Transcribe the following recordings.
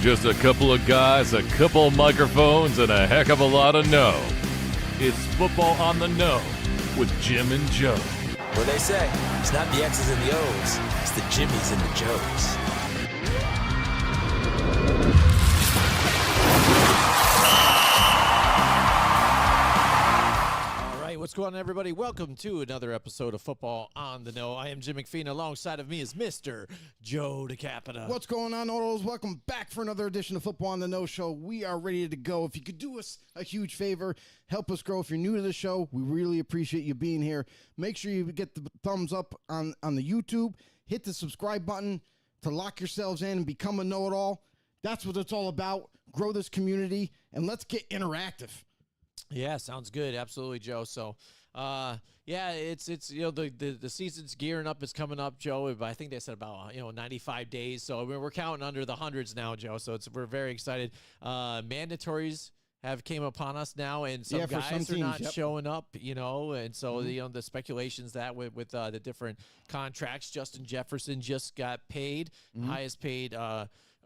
Just a couple of guys, a couple of microphones, and a heck of a lot of know. It's Football on the Know with Jim and Joe. What they say, it's not the X's and the O's, it's the Jimmies and the Joes. What's going on, everybody? Welcome to another episode of Football on the Know. I am Jim McPhee, and alongside of me is Mr. Joe DeCapita. What's going on, Autos? Welcome back for another edition of Football on the Know Show. We are ready to go. If you could do us a huge favor, help us grow. If you're new to the show, we really appreciate you being here. Make sure you get the thumbs up on the YouTube. Hit the subscribe button to lock yourselves in and become a know-it-all. That's what it's all about. Grow this community, and let's get interactive. Yeah, sounds good. Absolutely, Joe. So, it's the season's gearing up. It's coming up, Joe. I think they said about 95 days. So we're counting under the hundreds now, Joe. So we're very excited. Mandatories have came upon us now, and some guys are not showing up. And so the speculations that with the different contracts, Justin Jefferson just got paid, highest paid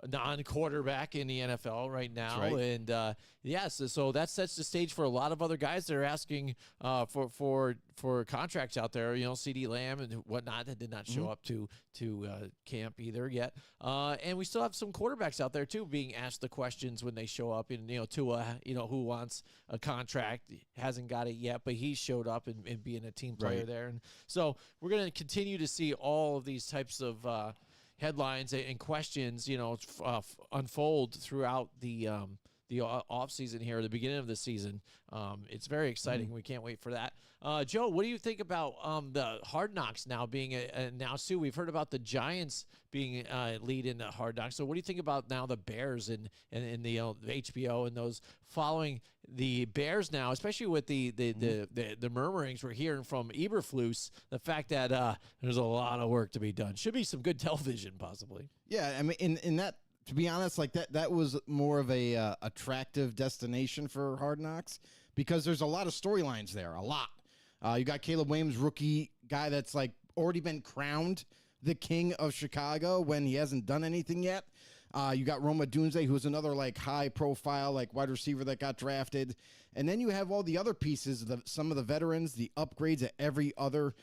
non-quarterback in the NFL right now. That's right. And so that sets the stage for a lot of other guys that are asking for contracts out there. CeeDee Lamb and whatnot that did not show up to camp either yet. And we still have some quarterbacks out there too being asked the questions when they show up. And Tua, who wants a contract, hasn't got it yet, but he showed up and being a team player there. And so we're going to continue to see all of these types of headlines and questions, unfold throughout the off season here, the beginning of the season. It's very exciting. We can't wait for that. Joe, what do you think about the Hard Knocks now being announced too? We've heard about the Giants being lead in the Hard Knocks. So what do you think about now the Bears and the HBO and those following the Bears now, especially with the murmurings we're hearing from Eberflus, the fact that there's a lot of work to be done. Should be some good television possibly. Yeah, I mean, in that, to be honest, like that was more of a attractive destination for Hard Knocks because there's a lot of storylines there, a lot. You got Caleb Williams, rookie guy that's like already been crowned the king of Chicago when he hasn't done anything yet. You got Roma Dunze, who's another like high profile like wide receiver that got drafted. And then you have all the other pieces, some of the veterans, the upgrades at every other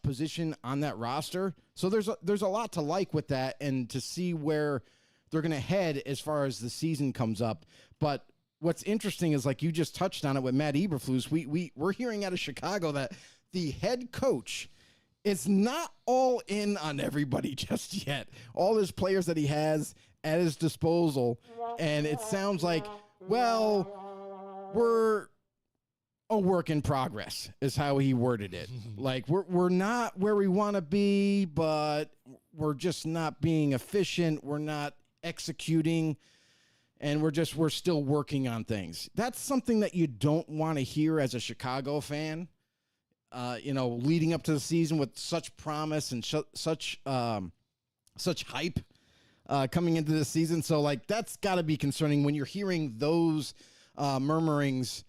position on that roster. So there's a lot to like with that and to see where they're going to head as far as the season comes up. But what's interesting is, like you just touched on it with Matt Eberflus, we're hearing out of Chicago that the head coach is not all in on everybody just yet. All his players that he has at his disposal, and it sounds like, well, we're a work in progress is how he worded it. Like we're not where we want to be, but we're just not being efficient. We're not executing, and we're still working on things. That's something that you don't want to hear as a Chicago fan. Leading up to the season with such promise and such hype coming into the season. So, like, that's got to be concerning when you're hearing those murmurings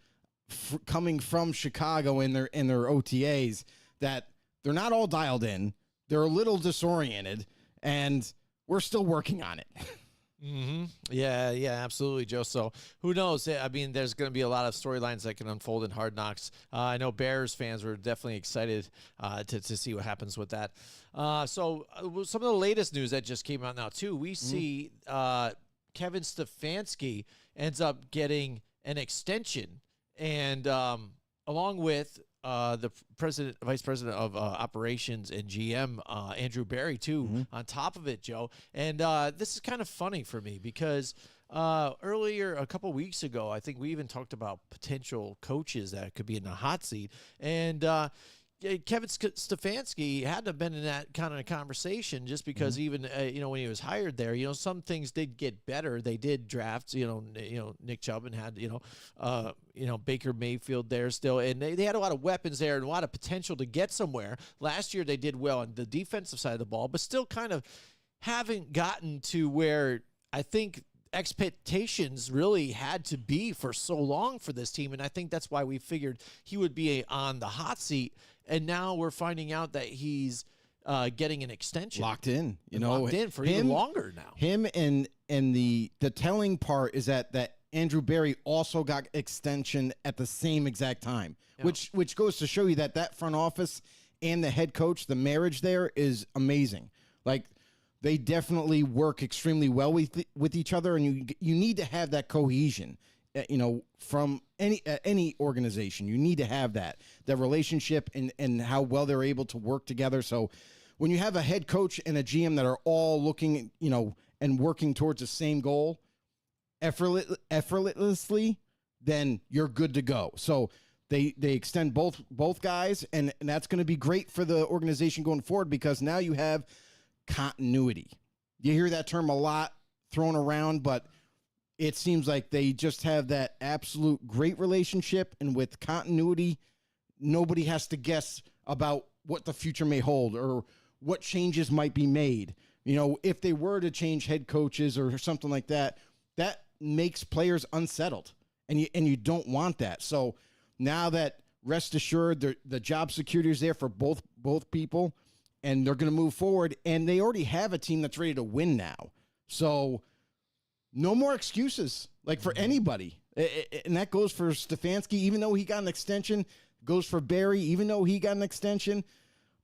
coming from Chicago in their OTAs, that they're not all dialed in. They're a little disoriented, and we're still working on it. Yeah, absolutely, Joe. So who knows? I mean, there's going to be a lot of storylines that can unfold in Hard Knocks. I know Bears fans were definitely excited to see what happens with that. So some of the latest news that just came out now, too, we see Kevin Stefanski ends up getting an extension, and along with the vice president of operations and GM, Andrew Berry, too, on top of it, Joe. And this is kind of funny for me because earlier, a couple weeks ago, I think we even talked about potential coaches that could be in the hot seat. And Kevin Stefanski had to have been in that kind of conversation just because even, when he was hired there, some things did get better. They did draft, Nick Chubb and had, Baker Mayfield there still. And they had a lot of weapons there and a lot of potential to get somewhere. Last year they did well on the defensive side of the ball, but still kind of haven't gotten to where I think expectations really had to be for so long for this team. And I think that's why we figured he would be on the hot seat. And now we're finding out that he's getting an extension. Locked in, locked in for even longer now. Him and the telling part is that Andrew Berry also got extension at the same exact time, which goes to show you that front office and the head coach, the marriage there is amazing. Like, they definitely work extremely well with each other, and you need to have that cohesion. From any organization, you need to have that relationship and how well they're able to work together. So when you have a head coach and a GM that are all looking, and working towards the same goal effortlessly, then you're good to go. So they extend both guys, and that's going to be great for the organization going forward, because now you have continuity. You hear that term a lot thrown around, but it seems like they just have that absolute great relationship, and with continuity, nobody has to guess about what the future may hold or what changes might be made. If they were to change head coaches or something like that, that makes players unsettled, and you don't want that. So now that, rest assured, the job security is there for both people, and they're going to move forward, and they already have a team that's ready to win now. So no more excuses, like, for anybody. And that goes for Stefanski, even though he got an extension, goes for Barry, even though he got an extension.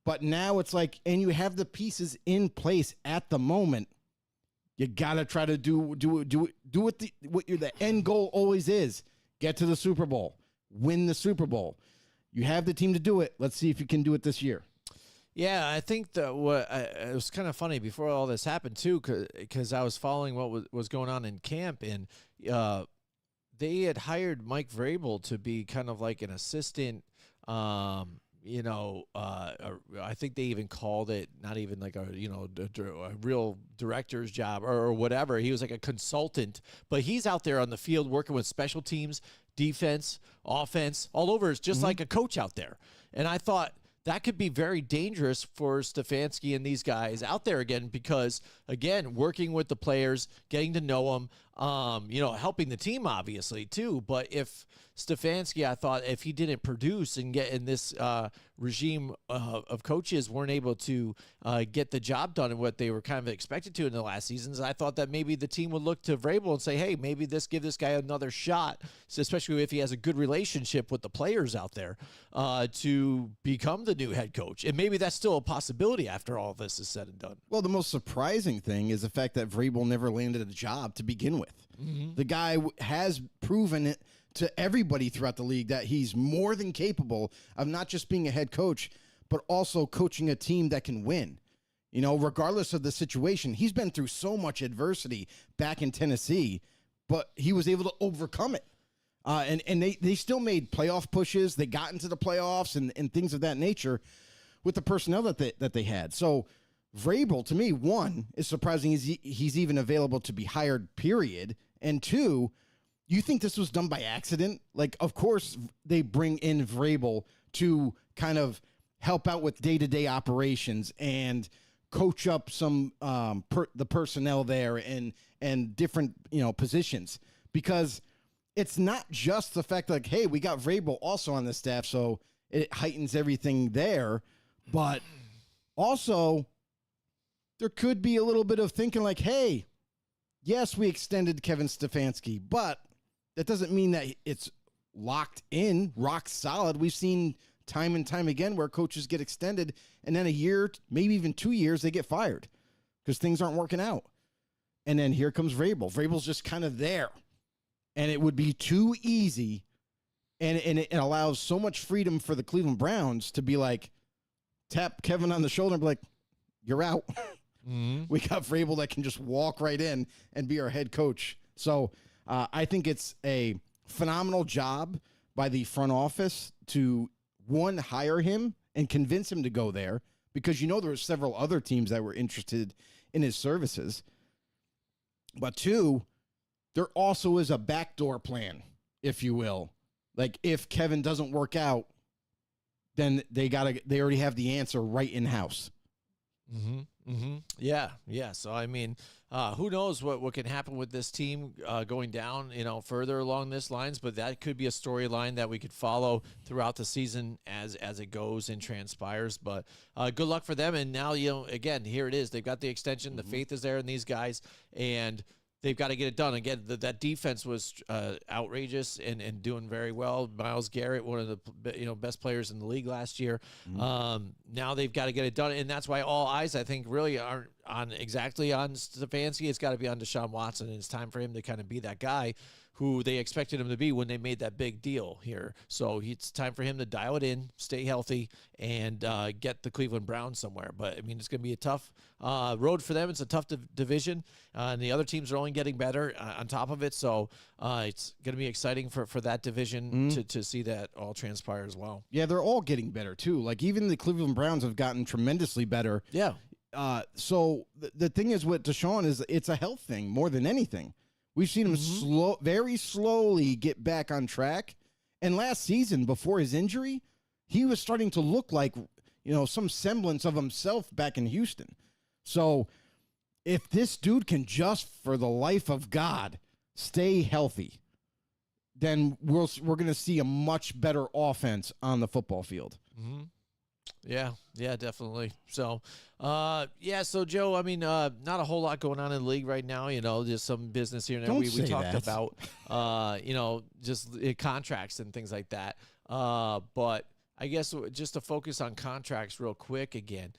But now it's like, and you have the pieces in place at the moment. You got to try to do what the end goal always is. Get to the Super Bowl, win the Super Bowl. You have the team to do it. Let's see if you can do it this year. Yeah, I think that it was kind of funny before all this happened too, because I was following what was going on in camp, and they had hired Mike Vrabel to be kind of like an assistant. I think they even called it not even like a real director's job or whatever. He was like a consultant, but he's out there on the field working with special teams, defense, offense, all over. It's just like a coach out there, and I thought that could be very dangerous for Stefanski and these guys out there again, because, again, working with the players, getting to know them, helping the team, obviously, too. But if Stefanski, I thought, if he didn't produce and get in this regime of coaches weren't able to get the job done and what they were kind of expected to in the last seasons, I thought that maybe the team would look to Vrabel and say, hey, maybe give this guy another shot, especially if he has a good relationship with the players out there, to become the new head coach. And maybe that's still a possibility after all this is said and done. Well, the most surprising thing is the fact that Vrabel never landed a job to begin with. The guy has proven it to everybody throughout the league that he's more than capable of not just being a head coach, but also coaching a team that can win. Regardless of the situation, he's been through so much adversity back in Tennessee, but he was able to overcome it. And they still made playoff pushes. They got into the playoffs and things of that nature with the personnel that they had. So Vrabel, to me, one, is surprising he's even available to be hired, period. And two, you think this was done by accident? Like, of course, they bring in Vrabel to kind of help out with day-to-day operations and coach up some the personnel there and different positions, because it's not just the fact like, hey, we got Vrabel also on the staff, so it heightens everything there, but also there could be a little bit of thinking like, hey, yes, we extended Kevin Stefanski, but that doesn't mean that it's locked in, rock solid. We've seen time and time again where coaches get extended, and then a year, maybe even 2 years, they get fired because things aren't working out. And then here comes Vrabel. Vrabel's just kind of there. And it would be too easy, and it allows so much freedom for the Cleveland Browns to be like, tap Kevin on the shoulder and be like, you're out. We got Vrabel that can just walk right in and be our head coach. So I think it's a phenomenal job by the front office to, one, hire him and convince him to go there, because there were several other teams that were interested in his services. But two, there also is a backdoor plan, if you will. Like, if Kevin doesn't work out, then they already have the answer right in house. Yeah. So I mean, who knows what can happen with this team going down, further along this lines, but that could be a storyline that we could follow throughout the season as it goes and transpires. But good luck for them. And now, again, here it is. They've got the extension. The faith is there in these guys, and they've got to get it done. Again, that defense was outrageous and doing very well. Myles Garrett, one of the best players in the league last year. Now they've got to get it done, and that's why all eyes, I think, really aren't exactly on Stefanski. It's got to be on Deshaun Watson, and it's time for him to kind of be that guy who they expected him to be when they made that big deal here. So it's time for him to dial it in, stay healthy, and get the Cleveland Browns somewhere. But, I mean, it's going to be a tough road for them. It's a tough division, and the other teams are only getting better on top of it. So it's going to be exciting for that division to see that all transpire as well. Yeah, they're all getting better, too. Like, even the Cleveland Browns have gotten tremendously better. Yeah. So the thing is with Deshaun is it's a health thing more than anything. We've seen him very slowly get back on track. And last season, before his injury, he was starting to look like, some semblance of himself back in Houston. So if this dude can just, for the life of God, stay healthy, then we're going to see a much better offense on the football field. Mm-hmm. Yeah, definitely. So, so Joe, I mean, not a whole lot going on in the league right now, just some business here and there. We talked about, just contracts and things like that. But I guess just to focus on contracts real quick again,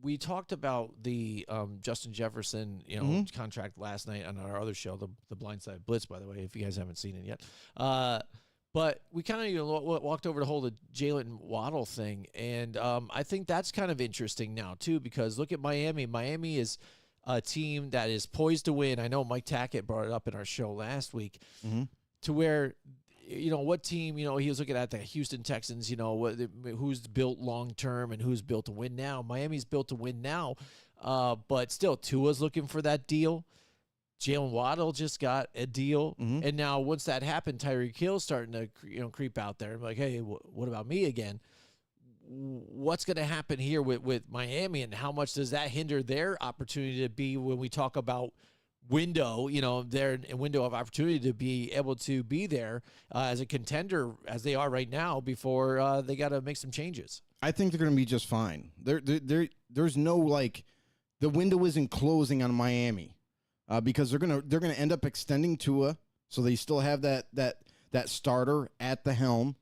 we talked about the Justin Jefferson, contract last night on our other show, the Blindside Blitz, by the way, if you guys haven't seen it yet. But we kind of walked over to hold the Jalen Waddle thing, and I think that's kind of interesting now, too, because look at Miami. Miami is a team that is poised to win. I know Mike Tackett brought it up in our show last week, to where, what team, he was looking at the Houston Texans, who's built long-term and who's built to win now. Miami's built to win now, but still, Tua's looking for that deal. Jalen Waddle just got a deal, and now once that happened, Tyreek Hill's starting to creep out there. I'm like, hey, what about me again? What's going to happen here with Miami, and how much does that hinder their opportunity to be when we talk about window? Their window of opportunity to be able to be there as a contender as they are right now before they got to make some changes. I think they're going to be just fine. There's no the window isn't closing on Miami. Because they're gonna end up extending Tua, so they still have that starter at the helm,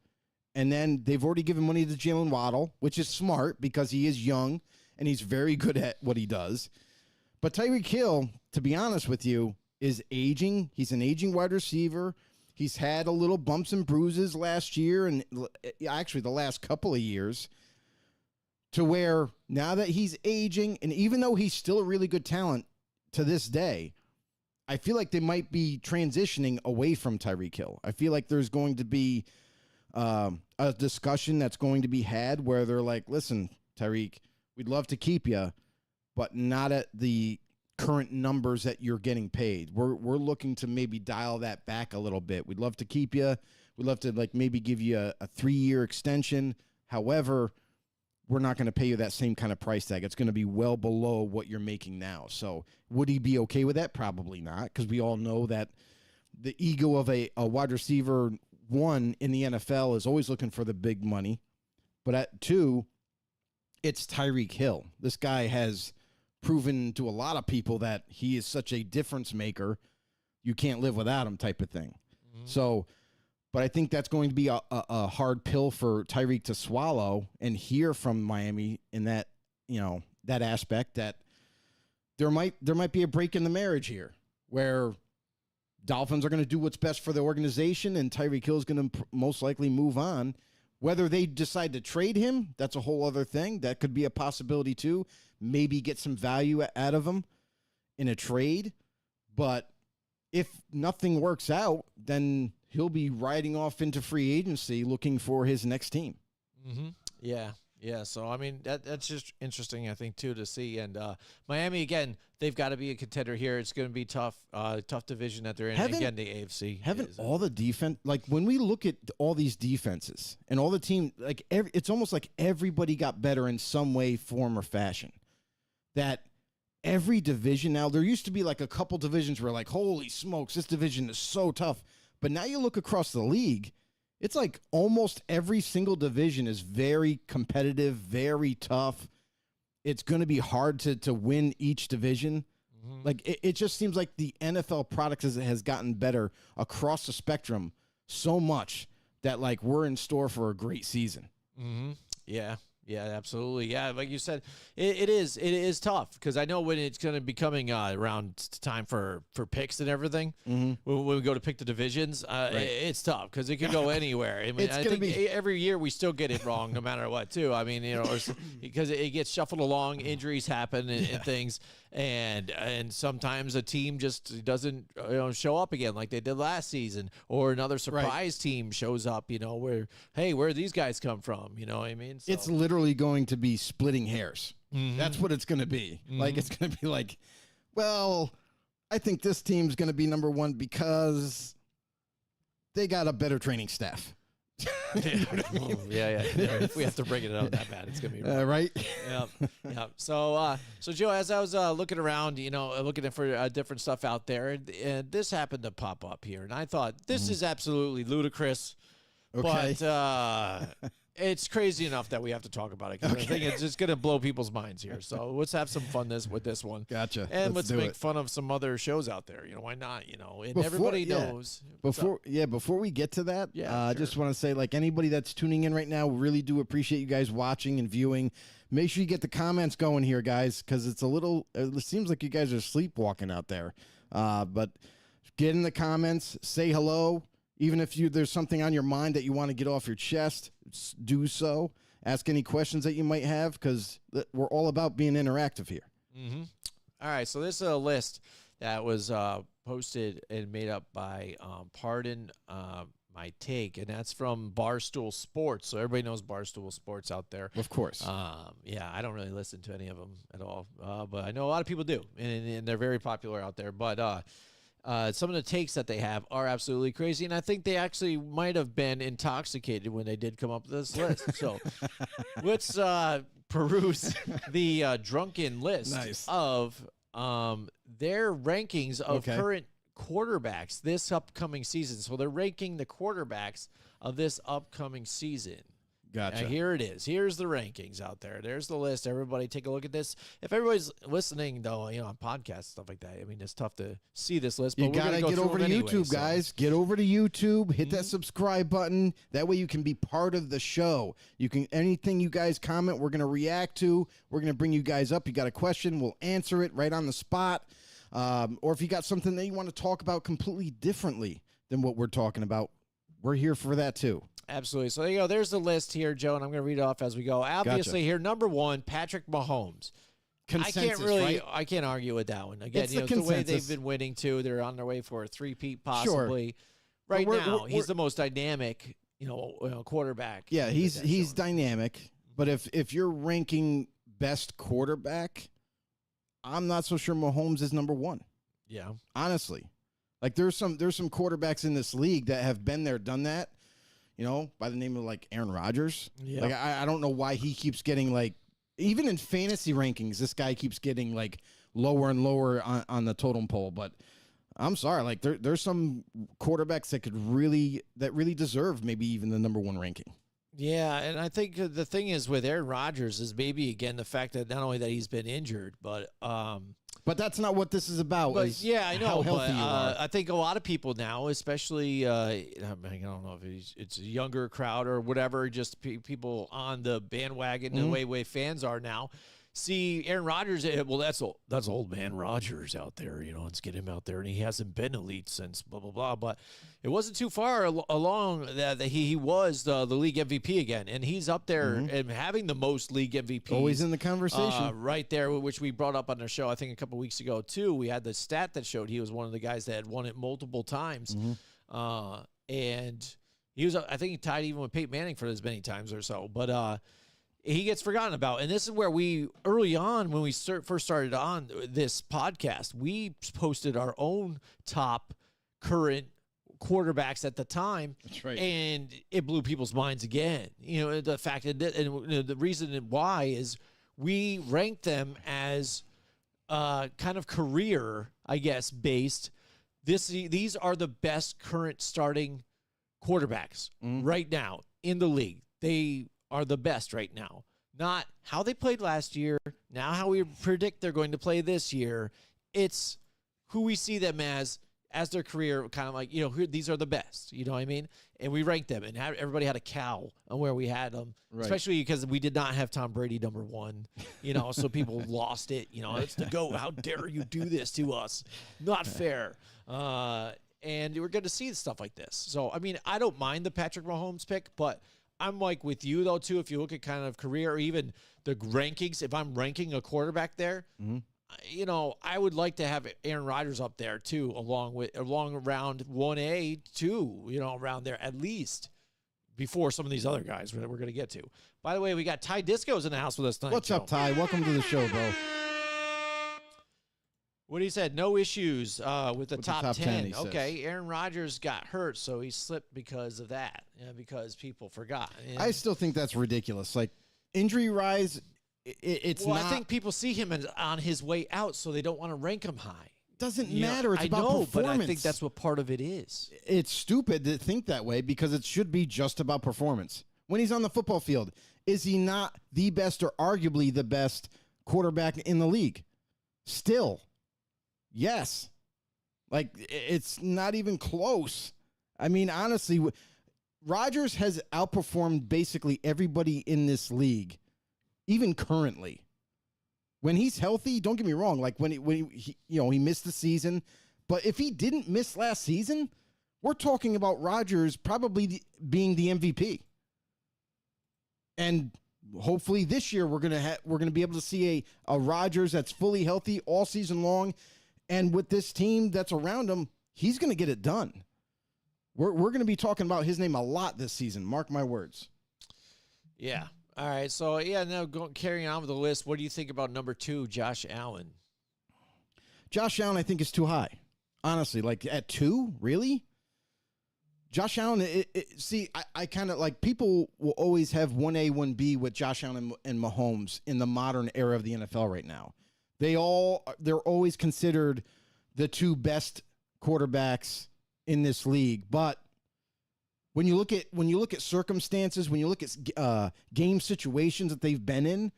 and then they've already given money to Jalen Waddle, which is smart because he is young and he's very good at what he does. But Tyreek Hill, to be honest with you, is aging. He's an aging wide receiver. He's had a little bumps and bruises last year, and actually the last couple of years, to where now that he's aging, and even though he's still a really good talent to this day, I feel like they might be transitioning away from Tyreek Hill. I feel like there's going to be a discussion that's going to be had where they're like, listen, Tyreek, we'd love to keep you, but not at the current numbers that you're getting paid. We're looking to maybe dial that back a little bit. We'd love to keep you. We'd love to maybe give you a 3-year extension. However, we're not going to pay you that same kind of price tag. It's going to be well below what you're making now. So would he be okay with that? Probably not, because we all know that the ego of a wide receiver, one, in the NFL is always looking for the big money. But at two, it's Tyreek Hill. This guy has proven to a lot of people that he is such a difference maker. You can't live without him type of thing. So, but I think that's going to be a hard pill for Tyreek to swallow and hear from Miami in that, that aspect, that there might be a break in the marriage here where Dolphins are going to do what's best for the organization and Tyreek Hill is going to most likely move on. Whether they decide to trade him, that's a whole other thing. That could be a possibility too. Maybe get some value out of him in a trade. But if nothing works out, then he'll be riding off into free agency looking for his next team. Yeah. So, I mean, that's just interesting, I think, too, to see. And Miami, again, they've got to be a contender here. It's going to be tough division that they're in. Again, the AFC. All the defense, when we look at all these defenses and all the team, it's almost like everybody got better in some way, form, or fashion. That every division now, there used to be a couple divisions where holy smokes, this division is so tough. But now you look across the league, it's almost every single division is very competitive, very tough. It's going to be hard to win each division. Like it just seems like the NFL product has gotten better across the spectrum so much that like we're in store for a great season. Yeah. Yeah, absolutely. Yeah, like you said, it is tough because I know when it's going to be coming around time for picks and everything. When we go to pick the divisions, it's tough because it could go anywhere. I mean, I think every year we still get it wrong, no matter what. Too. I mean, because it gets shuffled along, injuries happen and things, and sometimes a team just doesn't show up again like they did last season, or another surprise team shows up. Where where these guys come from? You know what I mean? So. It's literally going to be splitting hairs. That's what it's going to be. Like it's going to be like, well, I think this team's going to be number one because they got a better training staff. Yeah. If we have to break it out that bad, it's going to be right. Yeah. So Joe, as I was looking around, looking for different stuff out there, and this happened to pop up here, and I thought this is absolutely ludicrous. Okay. But it's crazy enough that we have to talk about it because I think it's just going to blow people's minds here. So let's have some fun with this one. Gotcha. And let's make fun of some other shows out there. Why not? And everybody knows. Before we get to that, I just want to say, like, anybody that's tuning in right now, really do appreciate you guys watching and viewing. Make sure you get the comments going here, guys, because it seems like you guys are sleepwalking out there. But get in the comments, say hello. Even if there's something on your mind that you want to get off your chest, do so. Ask any questions that you might have because we're all about being interactive here. All right, so this is a list that was posted and made up by Pardon My Take, and that's from Barstool Sports. So everybody knows Barstool Sports out there. Of course. I don't really listen to any of them at all, but I know a lot of people do, and they're very popular out there. But some of the takes that they have are absolutely crazy, and I think they actually might have been intoxicated when they did come up with this list. So let's peruse the drunken list of their rankings of current quarterbacks this upcoming season. So they're ranking the quarterbacks of this upcoming season. Gotcha. Here it is. Here's the rankings out there. There's the list. Everybody take a look at this. If everybody's listening, though, on podcasts, stuff like that, I mean, it's tough to see this list. But you got to get over to YouTube, guys. Get over to YouTube. Hit that subscribe button. That way you can be part of the show. Anything you guys comment, we're going to react to. We're going to bring you guys up. You got a question, we'll answer it right on the spot. Or if you got something that you want to talk about completely differently than what we're talking about, we're here for that too. Absolutely. So there you go. There's the list here, Joe, and I'm going to read it off as we go. Obviously, here, number one, Patrick Mahomes. Consensus, I can't argue with that one. Again, it's the way they've been winning too. They're on their way for a three-peat possibly. Sure. Right now, he's the most dynamic, quarterback. Yeah, he's dynamic. But if you're ranking best quarterback, I'm not so sure Mahomes is number one. Yeah, honestly, like there's some quarterbacks in this league that have been there, done that. By the name of like Aaron Rodgers. Yeah. Like I don't know why he keeps getting like, even in fantasy rankings, this guy keeps getting like lower and lower on the totem pole. But I'm sorry, like there's some quarterbacks that really deserve maybe even the number one ranking. Yeah, and I think the thing is with Aaron Rodgers is maybe again the fact that not only that he's been injured, but that's not what this is about. But yeah, I know. How healthy you are. I think a lot of people now, especially I don't know if it's a younger crowd or whatever, just people on the bandwagon, the way fans are now, see Aaron Rodgers. Well, that's old man Rodgers out there. Let's get him out there, and he hasn't been elite since blah blah blah. But it wasn't too far along that he was the league MVP again, and he's up there and having the most league MVPs. Always in the conversation, right there, which we brought up on our show. I think a couple weeks ago too. We had the stat that showed he was one of the guys that had won it multiple times, and he was. I think he tied even with Peyton Manning for as many times or so. But he gets forgotten about. And this is where we, early on, when we first started on this podcast, we posted our own top current quarterbacks at the time. That's right. And it blew people's minds again. The fact that, and the reason why is we ranked them as kind of career, I guess, based. These are the best current starting quarterbacks right now in the league. They are the best right now. Not how they played last year, now how we predict they're going to play this year, it's who we see them as their career, kind of like, these are the best, you know what I mean? And we ranked them, and everybody had a cow on where we had them, especially because we did not have Tom Brady number 1, so people lost it. It's the GOAT. How dare you do this to us? Not fair. And we're going to see stuff like this. So, I mean, I don't mind the Patrick Mahomes pick, but I'm like with you, though, too, if you look at kind of career or even the rankings, if I'm ranking a quarterback there, I would like to have Aaron Rodgers up there too, along around 1A too, around there at least before some of these other guys that we're going to get to. By the way, we got Ty Disco's in the house with us tonight. What's up, Ty? Welcome to the show, bro. What he said, no issues with the top 10. He okay, says. Aaron Rodgers got hurt, so he slipped because of that, because people forgot. And I still think that's ridiculous. Like, injury rise, it's not. I think people see him on his way out, so they don't want to rank him high. Doesn't matter. It's about performance. But I think that's what part of it is. It's stupid to think that way because it should be just about performance. When he's on the football field, is he not the best or arguably the best quarterback in the league? Still, yes. Like, it's not even close. I mean, honestly, Rodgers has outperformed basically everybody in this league, even currently. When he's healthy, don't get me wrong, like when he he missed the season, but if he didn't miss last season, we're talking about Rodgers probably being the MVP. And hopefully this year we're gonna be able to see a Rodgers that's fully healthy all season long, and with this team that's around him, he's gonna get it done. We're gonna be talking about his name a lot this season. Mark my words. Yeah. All right. So now carrying on with the list. What do you think about number 2, Josh Allen? Josh Allen, I think, is too high. Honestly, like at 2, really? Josh Allen, I kind of like, people will always have 1A, 1B with Josh Allen and Mahomes in the modern era of the NFL right now. They're always considered the 2 best quarterbacks in this league. But when you look at circumstances, when you look at game situations that they've been in,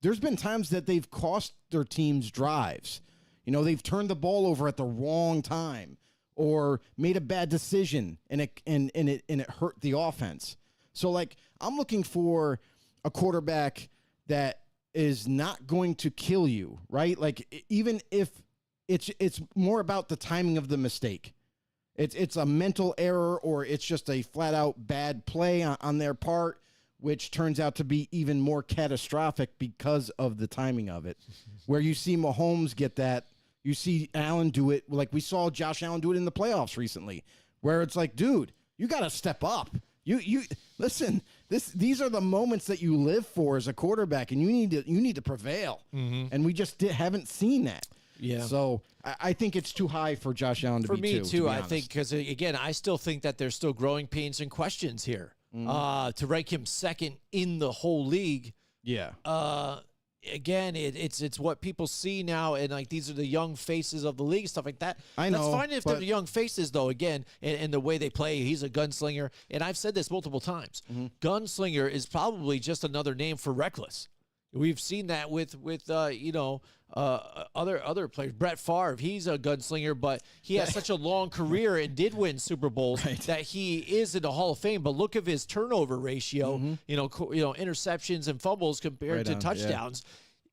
there's been times that they've cost their teams drives. They've turned the ball over at the wrong time, or made a bad decision and it hurt the offense. So, like, I'm looking for a quarterback that is not going to kill you, right? Like, even if it's more about the timing of the mistake. It's a mental error, or it's just a flat out bad play on their part, which turns out to be even more catastrophic because of the timing of it. Where you see Mahomes get that, you see Allen do it, like we saw Josh Allen do it in the playoffs recently, where it's like, dude, you got to step up. You listen. These are the moments that you live for as a quarterback, and you need to prevail. Mm-hmm. And we just haven't seen that. Yeah. So I think it's too high for Josh Allen to be 2. For me, too, I think, because, again, I still think that there's still growing pains and questions here. Mm-hmm. To rank him second in the whole league. Yeah. Again, it's what people see now, and, like, these are the young faces of the league, stuff like that. I know. That's fine if they're young faces, though, again, and the way they play. He's a gunslinger, and I've said this multiple times. Mm-hmm. Gunslinger is probably just another name for reckless. We've seen that with other players. Brett Favre, he's a gunslinger, but he has such a long career and did win Super Bowls that he is in the Hall of Fame. But look at his turnover ratio, interceptions and fumbles compared to touchdowns.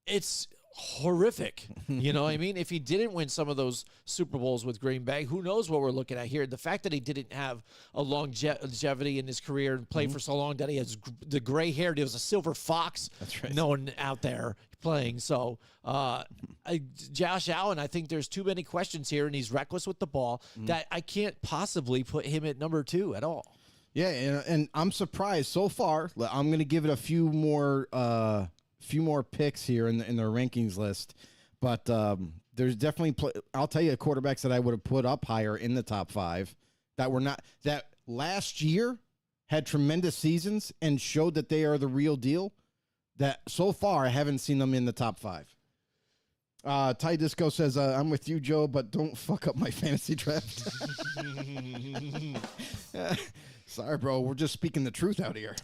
Yeah. It's horrific. You know what I mean? If he didn't win some of those Super Bowls with Green Bay, who knows what we're looking at here. The fact that he didn't have a longevity in his career and played for so long, that he has the gray hair, there was a silver fox. That's right. No one out there playing. So Josh Allen, I think there's too many questions here, and he's reckless with the ball that I can't possibly put him at number 2 at all. Yeah, and I'm surprised so far. I'm going to give it a few more picks here in the rankings list, but there's definitely I'll tell you quarterbacks that I would have put up higher in the top 5 that last year had tremendous seasons and showed that they are the real deal. That so far I haven't seen them in the top 5. Ty Disco says, I'm with you, Joe, but don't fuck up my fantasy draft. Sorry, bro. We're just speaking the truth out here.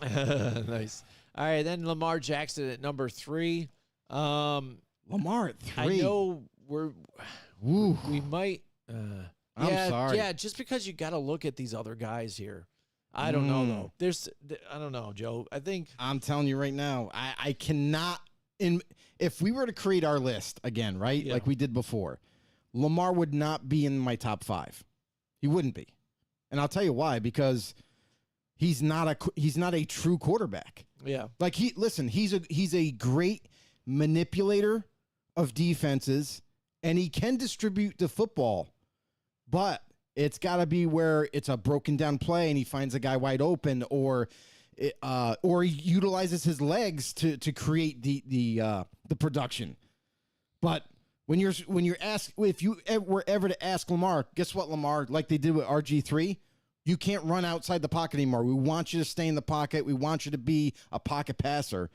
Nice. All right, then Lamar Jackson at number 3. Lamar at 3. I know Ooh. we might. I'm yeah, sorry. Yeah, just because you got to look at these other guys here. I don't know though. I don't know, Joe. I think I'm telling you right now, I cannot. If we were to create our list again, right, Yeah. like we did before, Lamar would not be in my top 5. He wouldn't be, and I'll tell you why. Because he's not a true quarterback. yeah. Like he's a great manipulator of defenses, and he can distribute the football, but it's got to be where it's a broken down play and he finds a guy wide open, or he utilizes his legs to create the production. But when you're asked, if you were ever to ask Lamar, guess what, Lamar, like they did with RG3, you can't run outside the pocket anymore. We want you to stay in the pocket. We want you to be a pocket passer.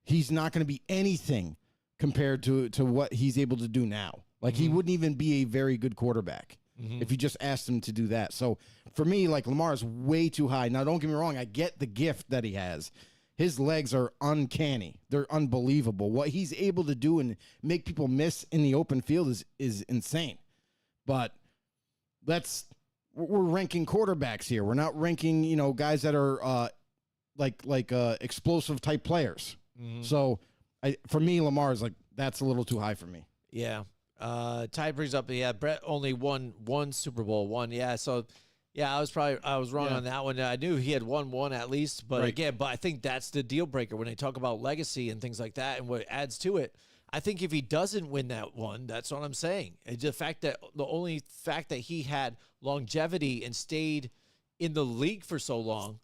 He's not going to be anything compared to what he's able to do now. Like he wouldn't even be a very good quarterback if you just asked him to do that. So for me, like Lamar is way too high. Now, don't get me wrong. I get the gift that he has. His legs are uncanny. They're unbelievable. What he's able to do and make people miss in the open field is insane. But we're ranking quarterbacks here. We're not ranking, guys that are like explosive type players. So for me, Lamar is like, that's a little too high for me. Yeah. Ty brings up, Brett only won one Super Bowl, one. Yeah. So, yeah, I was wrong on that one. I knew he had won one at least, but Right. I think that's the deal breaker when they talk about legacy and things like that and what adds to it. I think if he doesn't win that one, that's what I'm saying. It's the only fact that he had longevity and stayed in the league for so long,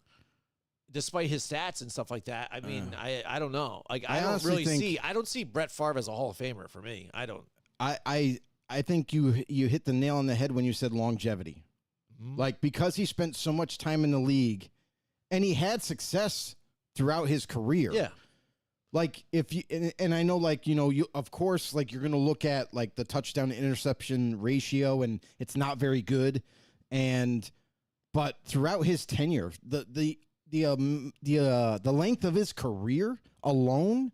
despite his stats and stuff like that. I mean, I don't know. Like I don't honestly really think- I don't see Brett Favre as a Hall of Famer for me. I don't. I think you hit the nail on the head when you said longevity. Like, because he spent so much time in the league and he had success throughout his career. Yeah. Like if you, and I know, like, you, of course, like you're going to look at like the touchdown to interception ratio and it's not very good. But throughout his tenure, the length of his career alone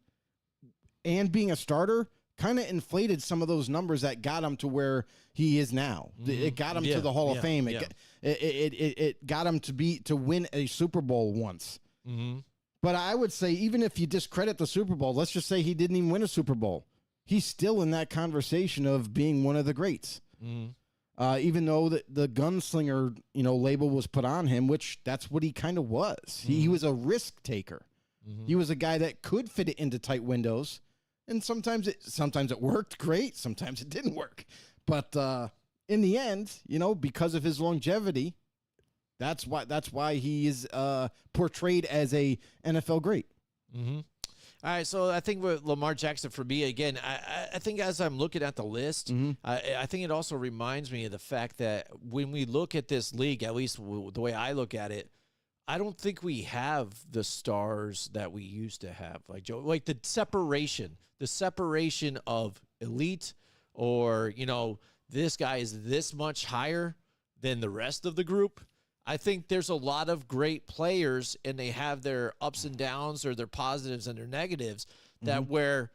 and being a starter kind of inflated some of those numbers that got him to where he is now. It got him to the Hall of Fame. It got him to win a Super Bowl once. But I would say, even if you discredit the Super Bowl, let's just say he didn't even win a Super Bowl, he's still in that conversation of being one of the greats. Even though the gunslinger, label was put on him, which that's what he kind of was. He was a risk taker. He was a guy that could fit it into tight windows. And sometimes it worked great. Sometimes it didn't work. But in the end, because of his longevity, that's why he is portrayed as a NFL great. All right, so I think with Lamar Jackson, for me, again, I think as I'm looking at the list, I think it also reminds me of the fact that when we look at this league, at least the way I look at it, I don't think we have the stars that we used to have. Like Joe, like the separation of elite, or this guy is this much higher than the rest of the group. I think there's a lot of great players, and they have their ups and downs, or their positives and their negatives, that where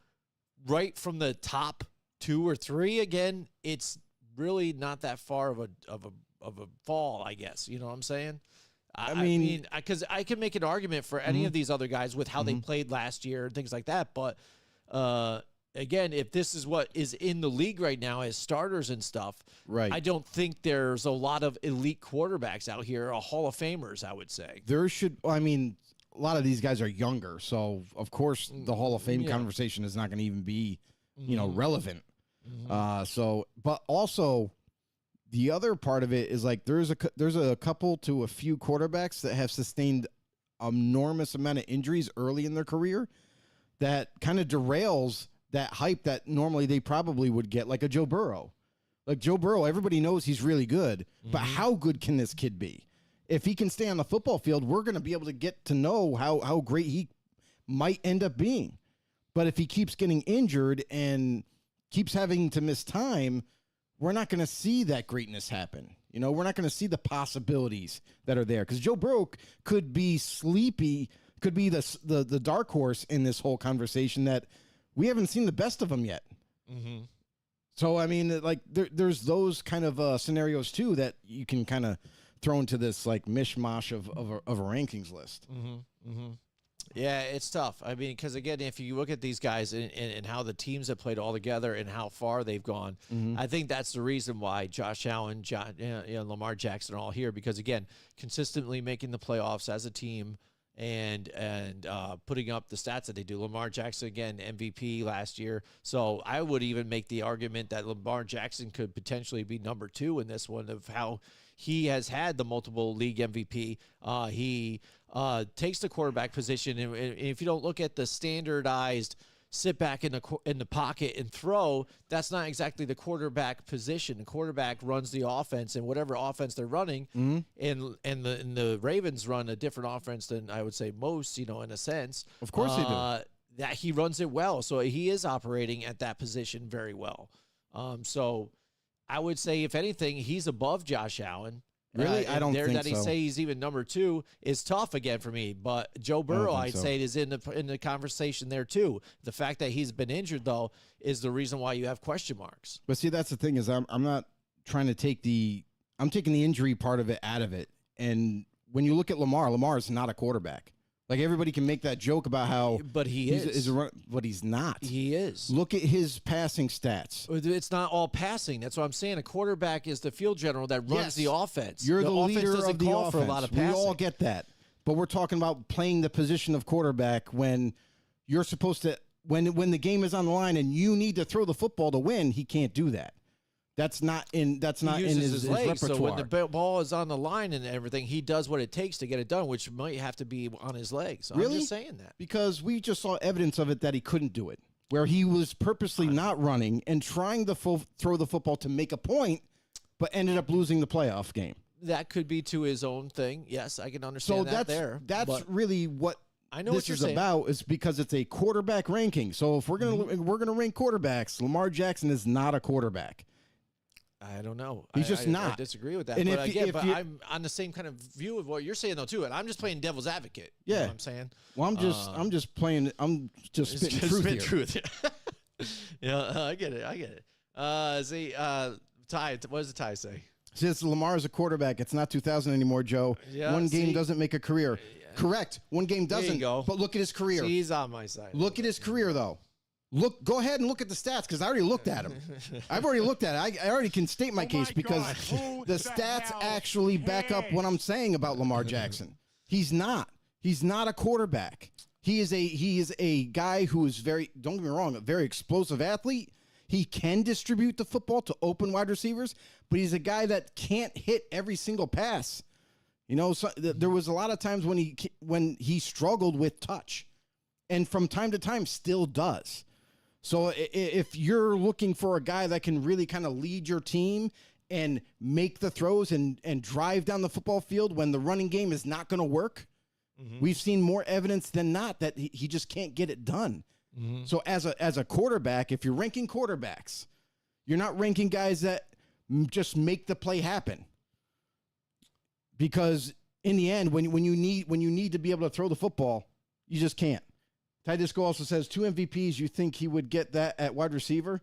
right from the top 2 or 3, again, it's really not that far of a fall, I guess. You know what I'm saying? I mean, because I can make an argument for any of these other guys with how they played last year and things like that. But again, if this is what is in the league right now as starters and stuff, Right. I don't think there's a lot of elite quarterbacks out here, Hall of Famers, I would say. A lot of these guys are younger, so of course the Hall of Fame conversation is not going to even be, relevant. But also the other part of it is like there's a couple to a few quarterbacks that have sustained enormous amount of injuries early in their career that kind of derails that hype that normally they probably would get, like a Joe Burrow. Like Joe Burrow, everybody knows he's really good, but how good can this kid be? If he can stay on the football field, we're going to be able to get to know how great he might end up being. But if he keeps getting injured and keeps having to miss time, we're not going to see that greatness happen. We're not going to see the possibilities that are there, because Joe Burrow could be sleepy, could be the dark horse in this whole conversation that we haven't seen the best of him yet. So I mean, like there's those kind of scenarios too that you can kind of throw into this like mishmash of a rankings list. Yeah, it's tough. I mean, because again, if you look at these guys and how the teams have played all together and how far they've gone, I think that's the reason why Josh Allen, Lamar Jackson are all here. Because again, consistently making the playoffs as a team and putting up the stats that they do. Lamar Jackson again, MVP last year. So I would even make the argument that Lamar Jackson could potentially be number 2 in this one of how he has had the multiple league MVP. He takes the quarterback position, and if you don't look at the standardized sit back in the pocket and throw, that's not exactly the quarterback position. The quarterback runs the offense, and whatever offense they're running, and the Ravens run a different offense than I would say most, in a sense. Of course they do. That he runs it well, so he is operating at that position very well. So I would say, if anything, he's above Josh Allen. Really? I don't think that he so. say he's even number 2 is tough again for me. But Joe Burrow, I'd say, is in the conversation there too. The fact that he's been injured, though, is the reason why you have question marks. But see, that's the thing is I'm not trying to I'm taking the injury part of it out of it. And when you look at Lamar is not a quarterback. Like, everybody can make that joke about how, But but he's not. He is. Look at his passing stats. It's not all passing. That's what I'm saying. A quarterback is the field general that runs the offense. You're the offense leader doesn't of the call offense. for a lot of We passing. all get that. But we're talking about playing the position of quarterback when you're supposed to, when the game is on the line and you need to throw the football to win. He can't do that. That's not in He uses his legs, repertoire. so when the ball is on the line and everything, he does what it takes to get it done, which might have to be on his legs. So Really? I'm just saying that. Because we just saw evidence of it that he couldn't do it, where he was purposely not running and trying to throw the football to make a point, but ended up losing the playoff game. That could be to his own thing. Yes, I can So understand that's but really what I know this what you're is saying. about, is because it's a quarterback ranking. So if we're gonna rank quarterbacks, Lamar Jackson is not a quarterback. I don't know. He's just I not. disagree with that. And But if you- I'm on the same kind of view of what you're saying, though, too. And I'm just playing devil's advocate. You Yeah. know what I'm saying? Well, I'm just spitting truth here. Truth. Yeah, I get it. Ty, what does the tie say? Since Lamar's a quarterback, it's not 2000 anymore, Joe. Yeah, One game see? doesn't make a career. Correct. One game There you doesn't. go. But look at his career. See, he's on my side. Look at his career, though. Go ahead and look at the stats, because I already looked at him. I've already looked at it. I already can state my case because the stats actually back up what I'm saying about Lamar Jackson. He's not. He's not a quarterback. He is a guy who is don't get me wrong, a very explosive athlete. He can distribute the football to open wide receivers, but he's a guy that can't hit every single pass. There was a lot of times when he struggled with touch, and from time to time still does. So if you're looking for a guy that can really kind of lead your team and make the throws and drive down the football field when the running game is not going to work, we've seen more evidence than not that he just can't get it done. So as a quarterback, if you're ranking quarterbacks, you're not ranking guys that just make the play happen. Because in the end, when you need to be able to throw the football, you just can't. Ty Disco also says 2 MVPs. You think he would get that at wide receiver?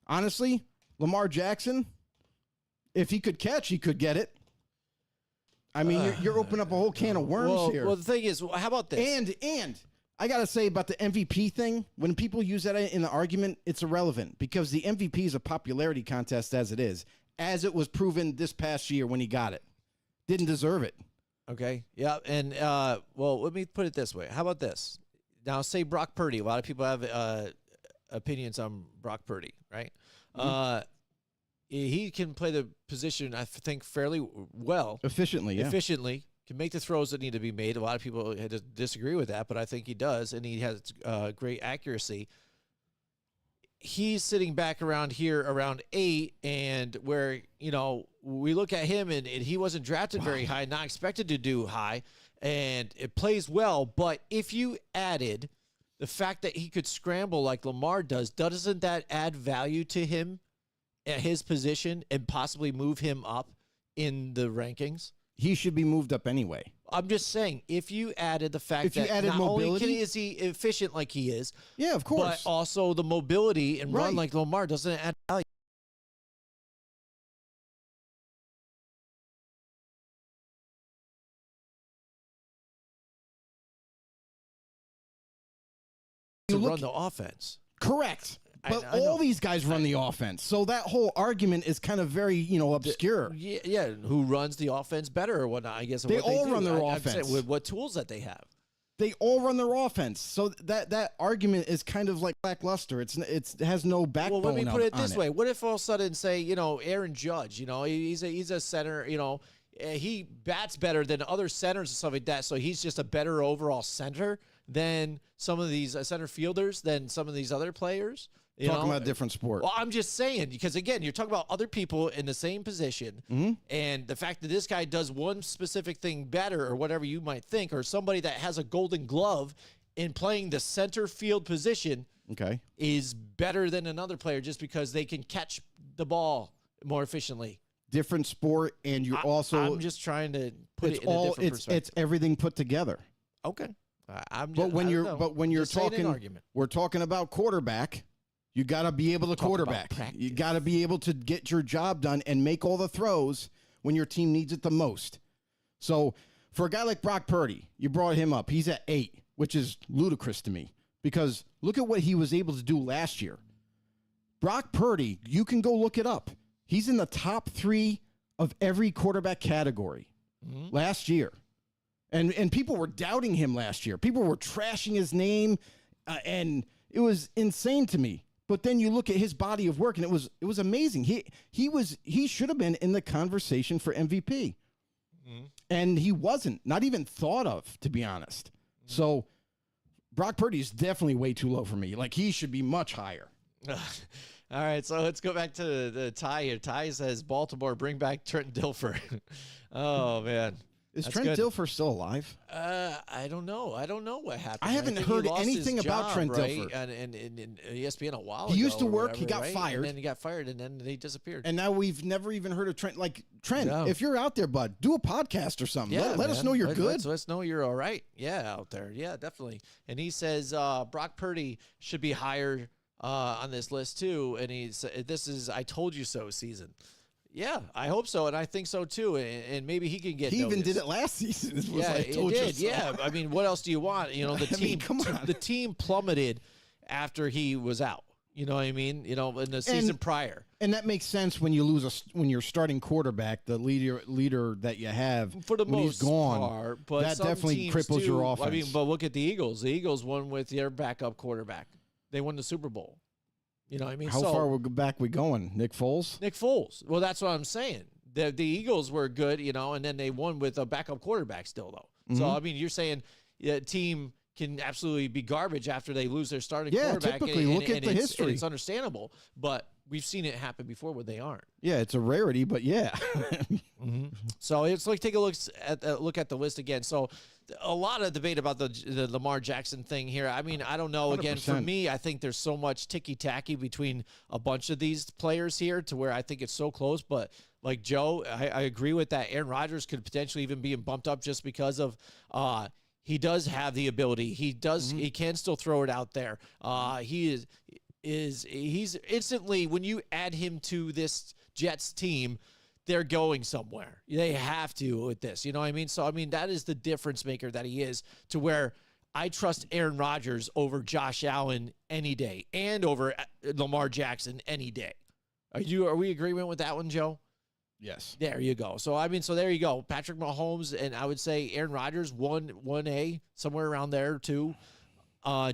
Honestly, Lamar Jackson, if he could catch, he could get it. I mean, you're opening up a whole can of worms here. Well, the thing is, how about this? And I got to say about the MVP thing, when people use that in the argument, it's irrelevant because the MVP is a popularity contest as it is, as it was proven this past year when he got it. Didn't deserve it. Okay. Yeah. And, let me put it this way. How about this? Now, say Brock Purdy. A lot of people have opinions on Brock Purdy, right? He can play the position, I think, fairly well. Efficiently, yeah. Efficiently. Can make the throws that need to be made. A lot of people disagree with that, but I think he does, and he has great accuracy. He's sitting back around 8, and where, we look at him, and he wasn't drafted very high, not expected to do high, and it plays well. But if you added the fact that he could scramble like Lamar does, doesn't that add value to him at his position and possibly move him up in the rankings? he should be moved up anyway. I'm just saying, if you added the fact If you that added not only mobility- is he efficient like he is, Yeah, of but course. also the mobility and run Right. like Lamar doesn't add value. You To look- run the offense. Correct. But I know. all these guys run the offense. So that whole argument is kind of very, obscure. Yeah, who runs the offense better or whatnot? I guess They what all do. run their I'm saying offense. with what tools that they have. They all run their offense. So that argument is kind of like lackluster. It has no backbone. Well, let me put it on this way: what if all of a sudden, say, Aaron Judge, he's a center, he bats better than other centers and stuff like that, so he's just a better overall center than some of these center fielders, than some of these other players. Talking about a different sport. Well, I'm just saying, because again, you're talking about other people in the same position, Mm-hmm. and the fact that this guy does one specific thing better, or whatever you might think, or somebody that has a golden glove in playing the center field position Okay. is better than another player just because they can catch the ball more efficiently. Different sport, and you're also I'm just trying to put it's it in a all different it's perspective. everything put together. Okay. I'm But just, when I don't you're know. but when you're Just saying an talking, argument. we're talking about quarterback. You got to be able to Talk about quarterback. practice. You got to be able to get your job done and make all the throws when your team needs it the most. So for a guy like Brock Purdy, you brought him up. He's at 8, which is ludicrous to me because look at what he was able to do last year. Brock Purdy, you can go look it up. He's in the top 3 of every quarterback category last year. And people were doubting him last year. People were trashing his name, and it was insane to me. But then you look at his body of work, and it was amazing. He should have been in the conversation for MVP, and he wasn't. Not even thought of, to be honest. So Brock Purdy is definitely way too low for me. Like he should be much higher. All right, so let's go back to the tie here. Ty says, Baltimore, bring back Trent Dilfer. Oh, man. Is That's Trent good. Dilfer still alive? I don't know. I don't know what happened. I haven't think he heard lost anything his about job, Trent right? Dilfer. And ESPN a while He ago. used to or work, he whatever, got right? fired. And then he got fired, and then he disappeared. And now we've never even heard of Trent. Like, Trent, No. if you're out there, bud, do a podcast or something. Let us man. know you're good. Let us know you're all right. Yeah, out there. Yeah, definitely. And he says Brock Purdy should be higher on this list too. And this is I told you so season. Yeah, I hope so, and I think so too. And maybe he can get. He even noticed. did it last season. Was Yeah, I it told you did. so. Yeah, I mean, what else do you want? The I team. mean, come on. The team plummeted after he was out. You know what I mean? In the season prior. And that makes sense when you lose when you're starting quarterback, the leader that you have. For the when most he's gone, part, but that some definitely teams cripples do. your offense. I mean, but look at the Eagles. The Eagles won with their backup quarterback. They won the Super Bowl. You know what I mean? How far back we going? Nick Foles? Nick Foles. Well, that's what I'm saying. The Eagles were good, and then they won with a backup quarterback still, though. So, I mean, you're saying a team can absolutely be garbage after they lose their starting quarterback. Typically, look at the history. It's understandable, but we've seen it happen before when they aren't. Yeah, it's a rarity, but yeah. So it's like take a look at the list again. So a lot of debate about the Lamar Jackson thing here. I mean, I don't know. Again, for 100%. me, I think there's so much ticky-tacky between a bunch of these players here to where I think it's so close. But like Joe, I agree with that. Aaron Rodgers could potentially even be bumped up just because of he does have the ability. He does. He can still throw it out there. He's instantly, when you add him to this Jets team, they're going somewhere. They have to with this. You know what I mean? So, I mean, that is the difference maker that he is, to where I trust Aaron Rodgers over Josh Allen any day and over Lamar Jackson any day. Are we agreement with that one, Joe? Yes. There you go. So, I mean, there you go. Patrick Mahomes, and I would say Aaron Rodgers, 1A, somewhere around there, too.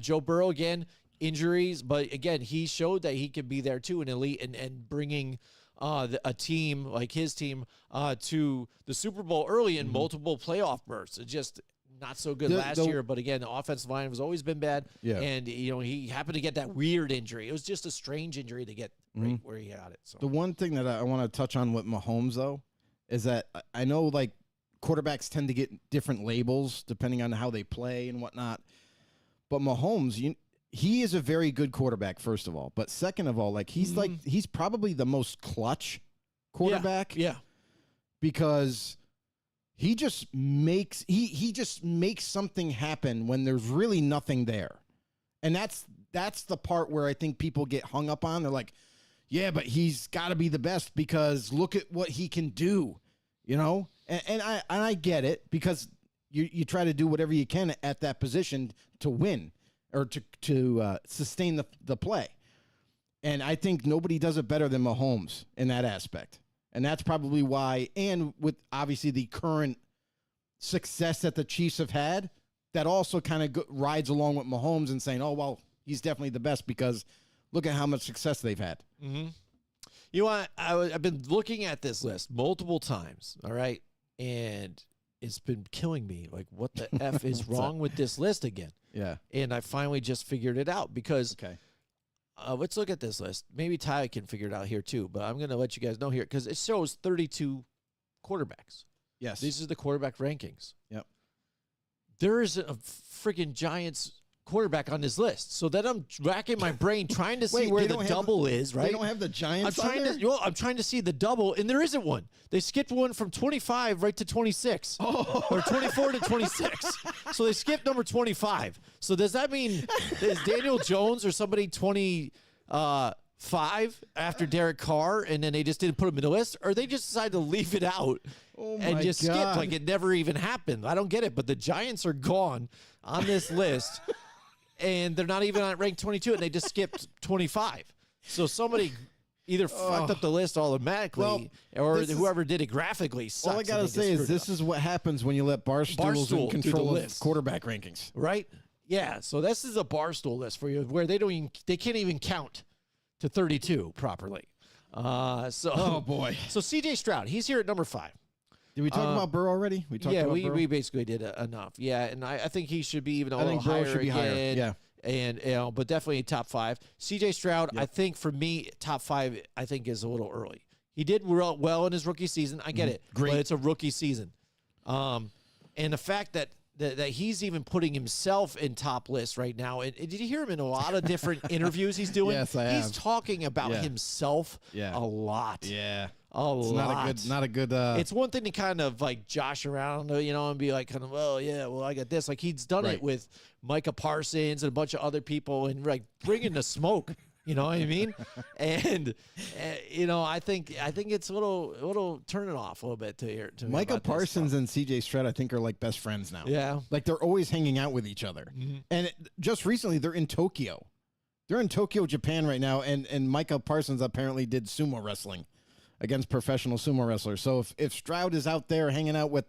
Joe Burrow, again, injuries, but again, he showed that he could be there, too, an elite, and bringing a team like his team to the Super Bowl early in multiple playoff bursts. It's just not so good last year, but again, the offensive line has always been bad. Yeah. And, he happened to get that weird injury. It was just a strange injury to get right where he got it. So. The one thing that I want to touch on with Mahomes, though, is that I know, like, quarterbacks tend to get different labels depending on how they play and whatnot. But Mahomes, he is a very good quarterback, first of all. But second of all, like, he's probably the most clutch quarterback. Yeah. Because he just makes something happen when there's really nothing there. And that's the part where I think people get hung up on. They're like, yeah, but he's got to be the best because look at what he can do, you know? And I get it, because you try to do whatever you can at that position to win or to sustain the play. And I think nobody does it better than Mahomes in that aspect. And that's probably why, and with obviously the current success that the Chiefs have had, that also kind of rides along with Mahomes and saying, oh, well, he's definitely the best because look at how much success they've had. Mm-hmm. You know what? I've been looking at this list multiple times, all right? And it's been killing me. Like, what the F is wrong with this list again? Yeah. And I finally just figured it out because Okay. Let's look at this list. Maybe Ty can figure it out here too, but I'm going to let you guys know here because it shows 32 quarterbacks. Yes. These are the quarterback rankings. Yep. There is a freaking Giants quarterback on this list. So then I'm racking my brain trying to see where the double is, right? They don't have the Giants I'm trying to see the double, and there isn't one. They skipped one from 25 right to 26. Or 24 to 26. So they skipped number 25. So does that mean is Daniel Jones or somebody 25 after Derek Carr, and then they just didn't put him in the list? Or they just decided to leave it out and just skip like it never even happened? I don't get it, but the Giants are gone on this list. And they're not even on rank 22, and they just skipped 25. So somebody either fucked up the list automatically, or whoever did it graphically sucks. All I gotta say is this is what happens when you let Barstool in control of quarterback rankings, right? Yeah. So this is a Barstool list for you, where they can't even count to 32 properly. Oh boy. So C.J. Stroud, he's here at number 5. Did we talk about Burrow already? We talked about Burrow? we basically did enough. Yeah, and I think he should be even a little Burrow higher should be again. higher. Yeah. And but definitely top 5. C.J. Stroud, I think for me, top 5, I think is a little early. He did well in his rookie season. I get it, Great. but it's a rookie season. And the fact that he's even putting himself in top lists right now. And did you hear him in a lot of different interviews he's doing? Yes, I He's have. talking about himself a lot. Yeah. A lot. Not a good. It's one thing to kind of like josh around, and be like, kind of, I got this. Like he's done it with Micah Parsons and a bunch of other people, and like bringing the smoke. You know what I mean? And I think it's a little turning off a little bit to hear. To Micah Parsons and C.J. Stroud, I think, are like best friends now. Yeah, like they're always hanging out with each other. Mm-hmm. And just recently, they're in Tokyo. They're in Tokyo, Japan right now, and Micah Parsons apparently did sumo wrestling against professional sumo wrestlers. So if Stroud is out there hanging out with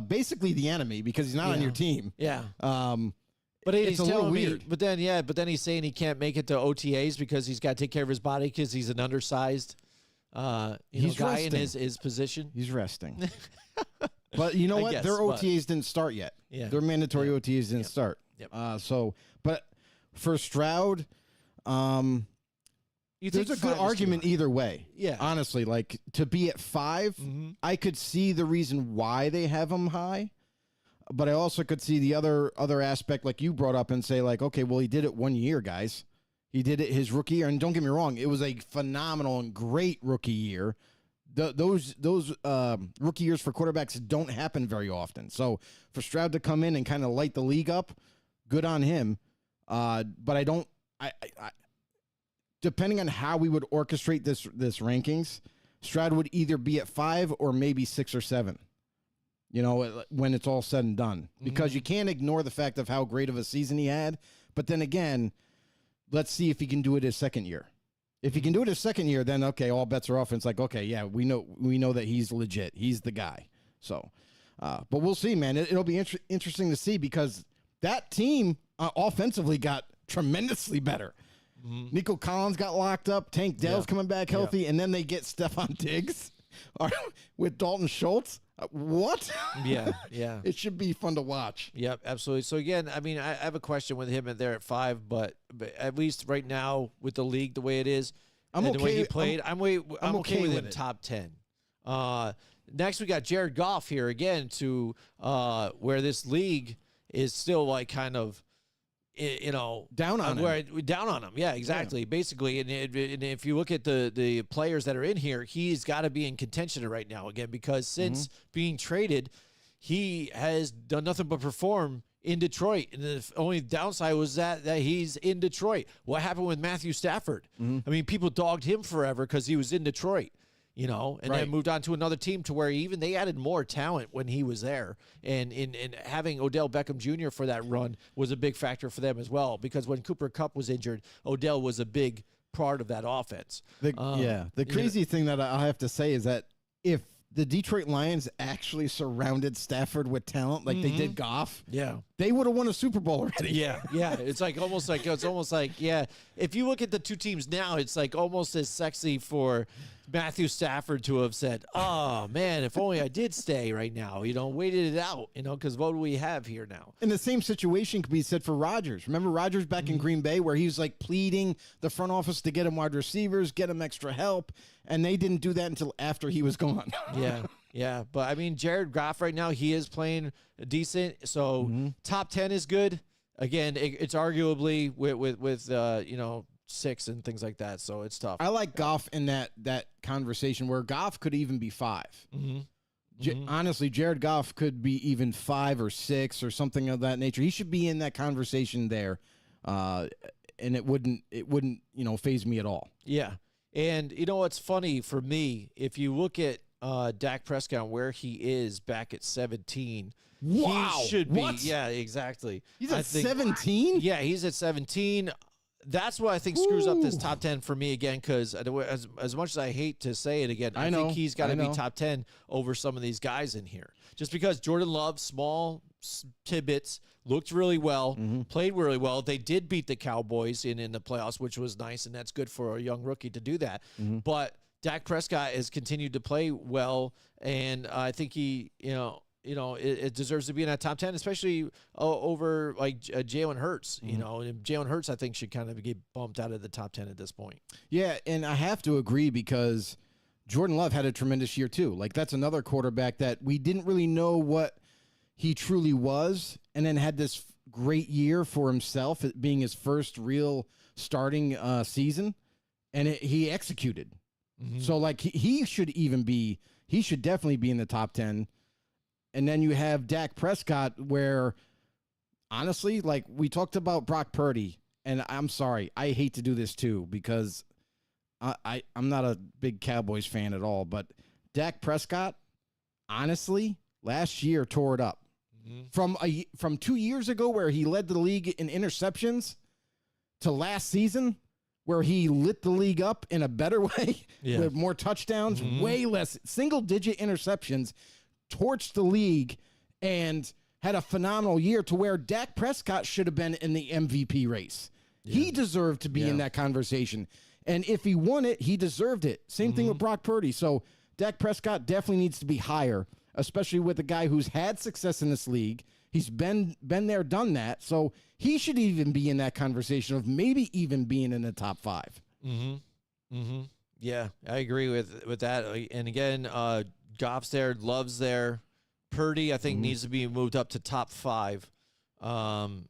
basically the enemy because he's not on your team, but it's a little weird. But then he's saying he can't make it to OTAs because he's got to take care of his body because he's an undersized guy in his position. He's resting. But you know what? Guess, their OTAs didn't start yet. Yeah. Their mandatory OTAs didn't start. Yep. But for Stroud, there's a good argument either way. Yeah. Honestly, like to be at 5, I could see the reason why they have him high, but I also could see the other aspect, like you brought up, and say like, okay, well, he did it 1 year, guys. He did it his rookie year, and don't get me wrong, it was a phenomenal and great rookie year. Those rookie years for quarterbacks don't happen very often. So for Stroud to come in and kind of light the league up, good on him. But I don't. Depending on how we would orchestrate this rankings, Stroud would either be at 5 or maybe 6 or 7. When it's all said and done, because you can't ignore the fact of how great of a season he had. But then again, let's see if he can do it his second year. If he can do it his second year, then okay, all bets are off. And it's like, okay, yeah, we know that he's legit. He's the guy. So, but we'll see, man. It'll be interesting to see because that team offensively got tremendously better. Nico Collins got locked up. Tank Dell's coming back healthy, and then they get Stephon Diggs with Dalton Schultz. What? Yeah. It should be fun to watch. Yep, absolutely. So again, I mean, I have a question with him there at 5, but at least right now with the league the way it is, the way he played, I'm okay with him top 10. Next, we got Jared Goff here again to where this league is still like kind of Down on him. Down on him. Yeah, exactly. Basically, and if you look at the players that are in here, he's got to be in contention right now again because since being traded, he has done nothing but perform in Detroit. And the only downside was that he's in Detroit. What happened with Matthew Stafford? I mean, people dogged him forever because he was in Detroit. And then moved on to another team to where even they added more talent when he was there. And in having Odell Beckham Jr. for that run was a big factor for them as well, because when Cooper Kupp was injured, Odell was a big part of that offense. The crazy thing that I have to say is that if the Detroit Lions actually surrounded Stafford with talent like they did Goff, they would have won a Super Bowl already. Yeah. It's almost like if you look at the two teams now, it's like almost as sexy for Matthew Stafford to have said, "Oh man, if only I did stay right now, waited it out, because what do we have here now?" And the same situation could be said for Rodgers. Remember Rodgers back in Green Bay where he was like pleading the front office to get him wide receivers, get him extra help, and they didn't do that until after he was gone. Yeah. But I mean, Jared Goff right now, he is playing decent. So top 10 is good. Again, it's arguably with 6 and things like that. So it's tough. I like Goff in that conversation where Goff could even be 5. Honestly, Jared Goff could be even 5 or 6 or something of that nature. He should be in that conversation there, and it wouldn't faze me at all. Yeah, and what's funny for me, if you look at Dak Prescott where he is back at 17. Wow, he should be. What? Yeah, exactly. He's at 17. Yeah, he's at 17. That's what I think screws up this top 10 for me again, because as much as I hate to say it again, I think he's got to be top 10 over some of these guys in here. Just because Jordan Love, small tidbits, looked really well, played really well. They did beat the Cowboys in the playoffs, which was nice, and that's good for a young rookie to do that. But Dak Prescott has continued to play well, and I think he, it deserves to be in that top 10, especially over like Jalen Hurts. And Jalen Hurts, I think, should kind of get bumped out of the top 10 at this point. Yeah, and I have to agree because Jordan Love had a tremendous year too. Like that's another quarterback that we didn't really know what he truly was, and then had this great year for himself, it being his first real starting season, and he executed. So like he should definitely be in the top 10. And then you have Dak Prescott where, honestly, like we talked about Brock Purdy, and I'm sorry, I hate to do this too because I'm not a big Cowboys fan at all, but Dak Prescott, honestly, last year tore it up. From 2 years ago where he led the league in interceptions to last season where he lit the league up in a better way with more touchdowns, way less single-digit interceptions, torched the league, and had a phenomenal year to where Dak Prescott should have been in the MVP race. He deserved to be in that conversation. And if he won it, he deserved it. Same thing with Brock Purdy. So Dak Prescott definitely needs to be higher, especially with a guy who's had success in this league. He's been there, done that. So he should even be in that conversation of maybe even being in the top 5. Yeah, I agree with that. And again, Goff's there, Love's there. Purdy, I think, needs to be moved up to top 5. And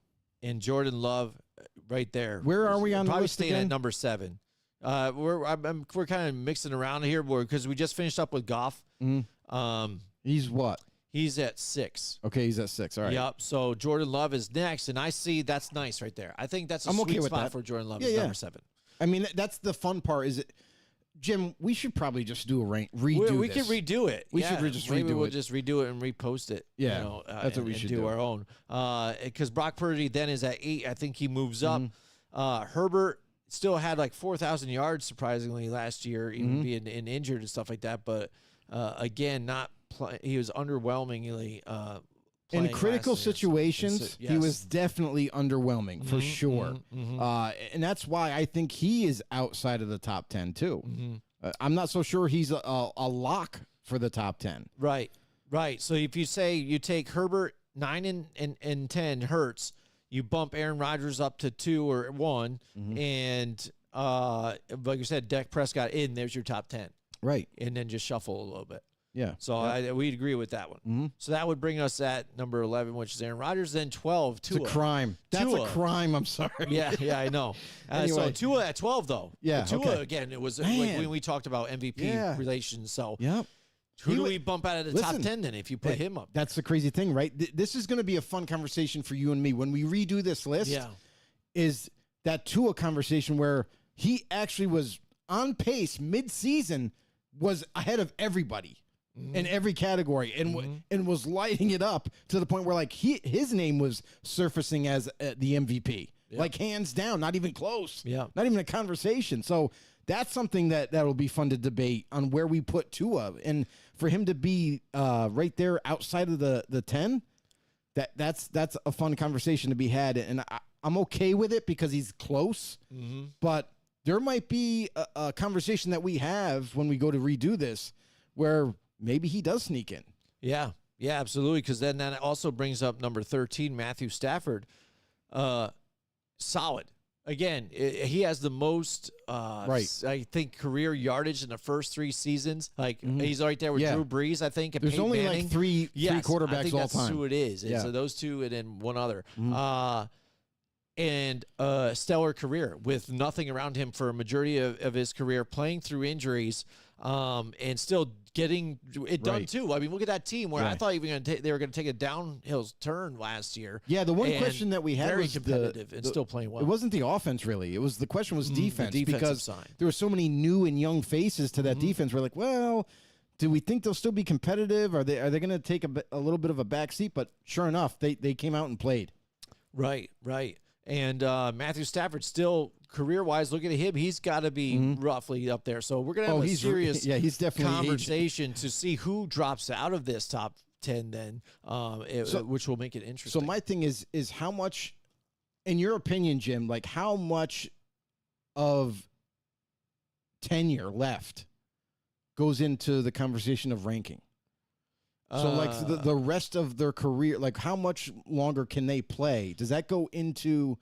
Jordan Love right there. Where are we on the probably list staying again? at number 7. We're kind of mixing around here because we just finished up with Goff. He's what? He's at 6. Okay, he's at 6. All right. Yep. So Jordan Love is next, and I see that's nice right there. I think that's a I'm sweet okay with spot that. for Jordan Love. Yeah, is yeah. number 7. I mean, that's the fun part. Is it, Jim? We should probably just do a redo. We this. can redo it. We should just maybe redo we'll it. just redo it and repost it. Yeah, that's what we should do. Our own. Because Brock Purdy then is at 8. I think he moves up. Herbert still had like 4,000 yards surprisingly last year, even being injured and stuff like that. But again, not he was underwhelmingly. In critical last year. situations, Yes. he was definitely underwhelming for sure. And that's why I think he is outside of the top 10 too. I'm not so sure he's a lock for the top 10. Right. So if you say you take Herbert 9 and 10 Hurts, you bump Aaron Rodgers up to 2 or 1, and like you said, Dak Prescott in. There's your top 10. Right. And then just shuffle a little bit. Yeah. So we'd agree with that one. Mhm. So that would bring us at number 11, which is Aaron Rodgers. Then 12, It's Tua. a crime. That's Tua. a crime. I'm sorry. Yeah, I know. So Anyway. Tua at 12, though. Yeah, Tua, okay. again, it was like Man. when we talked about MVP Yeah. relations. So Yep. who He do wa- we bump out of the top Listen, 10 then if you put Hey, him up? That's the crazy thing, right? This is going to be a fun conversation for you and me when we redo this list. Yeah. Is that Tua conversation where he actually was on pace mid-season, was ahead of everybody in every category, and was lighting it up to the point where like his name was surfacing as the MVP, like hands down, not even close, not even a conversation. So that's something that'll be fun to debate on where we put Tua, and for him to be right there outside of the 10. That's a fun conversation to be had, and I'm okay with it because he's close. But there might be a conversation that we have when we go to redo this where maybe he does sneak in. Yeah, absolutely. Because then that also brings up number 13, Matthew Stafford. Solid. Again, he has the most, I think, career yardage in the first 3 seasons. Like he's right there with Yeah. Drew Brees, I think. And There's Peyton only Manning. like three quarterbacks I think all that's time. who it is. Yeah. So those two and then one other. And stellar career with nothing around him for a majority of his career, playing through injuries, and still getting it done Right. too. I mean, look at that team where I Right. thought even they were going to take a downhill turn last year. Yeah, the one And question that we had very was competitive and still playing well. It wasn't the offense really. It was the question was defense, defensive because side. there were so many new and young faces to that defense. We're like, well, do we think they'll still be competitive? Are they going to take a little bit of a back seat? But sure enough, they came out and played. Right. And Matthew Stafford still career-wise, looking at him, he's got to be roughly up there. So we're going to have a he's serious he's definitely aged. conversation to see who drops out of this top 10 then, which will make it interesting. So my thing is how much, in your opinion, Jim, like how much of tenure left goes into the conversation of ranking? So, like, the rest of their career, like, how much longer can they play? Does that go into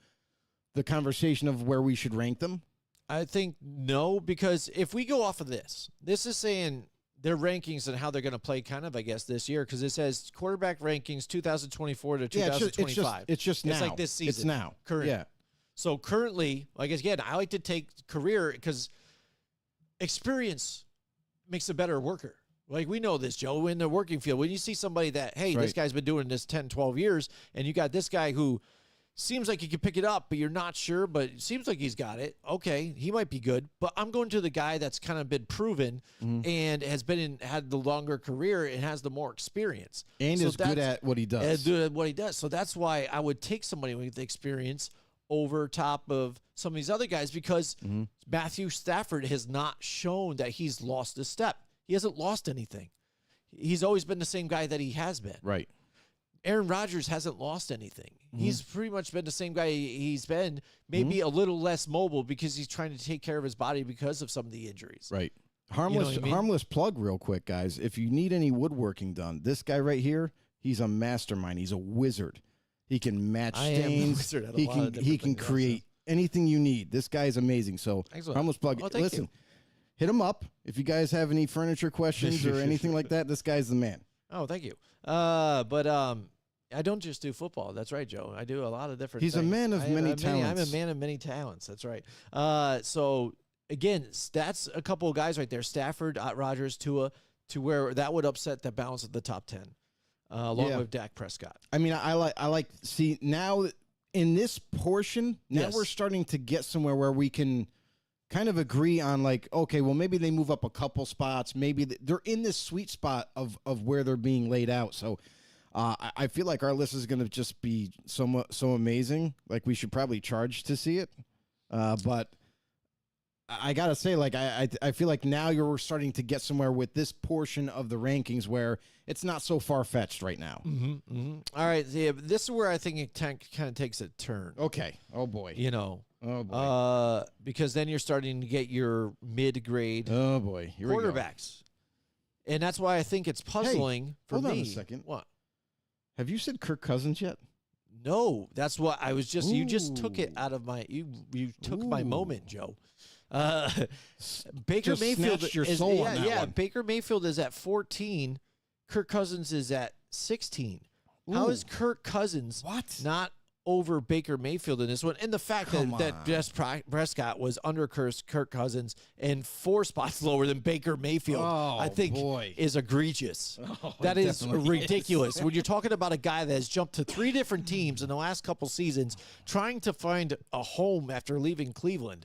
the conversation of where we should rank them? I think no, because if we go off of this is saying their rankings and how they're going to play kind of, I guess, this year, because it says quarterback rankings 2024 to 2025. It's just now. It's like this season. It's now. Current. Yeah. So currently, like, again, I like to take career because experience makes a better worker. Like, we know this, Joe, in the working field. When you see somebody that, hey, this guy's been doing this 10, 12 years, and you got this guy who seems like he could pick it up, but you're not sure, but it seems like he's got it. Okay, he might be good. But I'm going to the guy that's kind of been proven and has had the longer career and has the more experience. And So is good that's- at what he does. what he does. So that's why I would take somebody with experience over top of some of these other guys, because Matthew Stafford has not shown that he's lost a step. He hasn't lost anything. He's always been the same guy that he has been. Right. Aaron Rodgers hasn't lost anything. He's pretty much been the same guy he's been, maybe a little less mobile because he's trying to take care of his body because of some of the injuries. Right. Harmless, what I mean? harmless plug real quick, guys. If you need any woodworking done, this guy right here, he's a mastermind. He's a wizard. He can match I am a stains. wizard at a He lot can of different he can things, create anything you need. This guy is amazing. So Excellent. harmless plug. Oh, thank Listen, you. hit him up if you guys have any furniture questions or anything like that. This guy's the man. Oh, thank you. But I don't just do football. That's right, Joe. I do a lot of different He's a things. man of many I'm talents. a man of many talents. That's right. So, again, that's a couple of guys right there. Stafford, Rodgers, Tua, to where that would upset the balance of the top 10, along Yeah. with Dak Prescott. I mean, I like see now in this portion, now Yes. we're starting to get somewhere where we can kind of agree on like, okay, well, maybe they move up a couple spots. Maybe they're in this sweet spot of where they're being laid out. So I feel like our list is going to just be so amazing. Like we should probably charge to see it. But I got to say, like, I feel like now you're starting to get somewhere with this portion of the rankings where it's not so far-fetched right now. All right. Yeah, this is where I think it kind of takes a turn. Okay. Oh, boy. You know, Oh, boy. because then you're starting to get your mid-grade Oh, boy. Here we go. quarterbacks. And that's why I think it's puzzling for hold me. on a second. What? Have you said Kirk Cousins yet? No, that's what I was just. You just took it Ooh. out of my. You took my Ooh. moment, Joe. Baker Just Mayfield snatched your is soul on that one. Baker Mayfield is at 14. Kirk Cousins is at 16. How Ooh. is Kirk Cousins What? not over Baker Mayfield in this one? And the fact Come that on. Dak Prescott was under Kirk Cousins and 4 spots lower than Baker Mayfield, Oh, I think boy. is egregious. Oh, That it is definitely ridiculous. When you're talking about a guy that has jumped to 3 different teams in the last couple seasons, trying to find a home after leaving Cleveland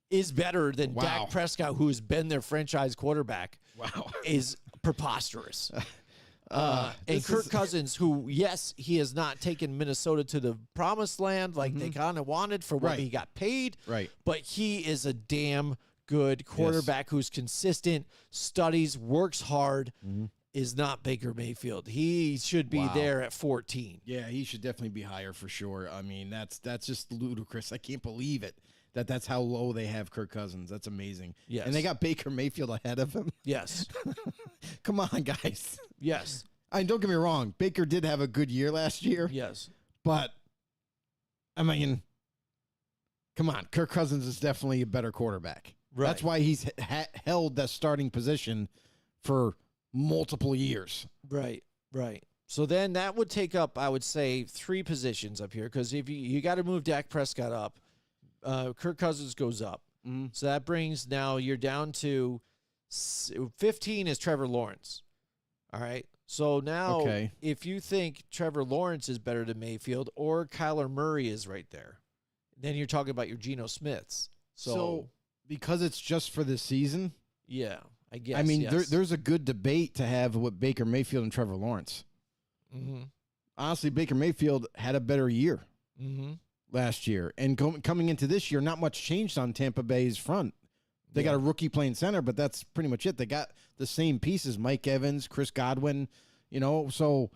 is better than Wow. Dak Prescott, who has been their franchise quarterback, Wow. is preposterous. And this Kirk is- Cousins, who, yes, he has not taken Minnesota to the promised land like they kind of wanted for what Right. he got paid, Right. but he is a damn good quarterback who's consistent, studies, works hard, is not Baker Mayfield. He should be Wow. there at 14. Yeah, he should definitely be higher for sure. I mean, that's just ludicrous. I can't believe it. That's how low they have Kirk Cousins. That's amazing. Yes. And they got Baker Mayfield ahead of him. Yes. Come on, guys. Yes. I mean, don't get me wrong. Baker did have a good year last year, Yes. but I mean, come on. Kirk Cousins is definitely a better quarterback. Right. That's why he's held that starting position for multiple years. Right, right. So then that would take up, I would say, 3 positions up here because if you got to move Dak Prescott up, Kirk Cousins goes up. So that brings now you're down to 15 is Trevor Lawrence. All right. So now Okay. if you think Trevor Lawrence is better than Mayfield or Kyler Murray is right there, then you're talking about your Geno Smiths. So, because it's just for this season, yeah, I guess. I mean, yes. there's a good debate to have with Baker Mayfield and Trevor Lawrence. Mm-hmm. Honestly, Baker Mayfield had a better year Mm-hmm. last year. And coming into this year, not much changed on Tampa Bay's front. They got a rookie playing center, but that's pretty much it. They got the same pieces, Mike Evans, Chris Godwin, so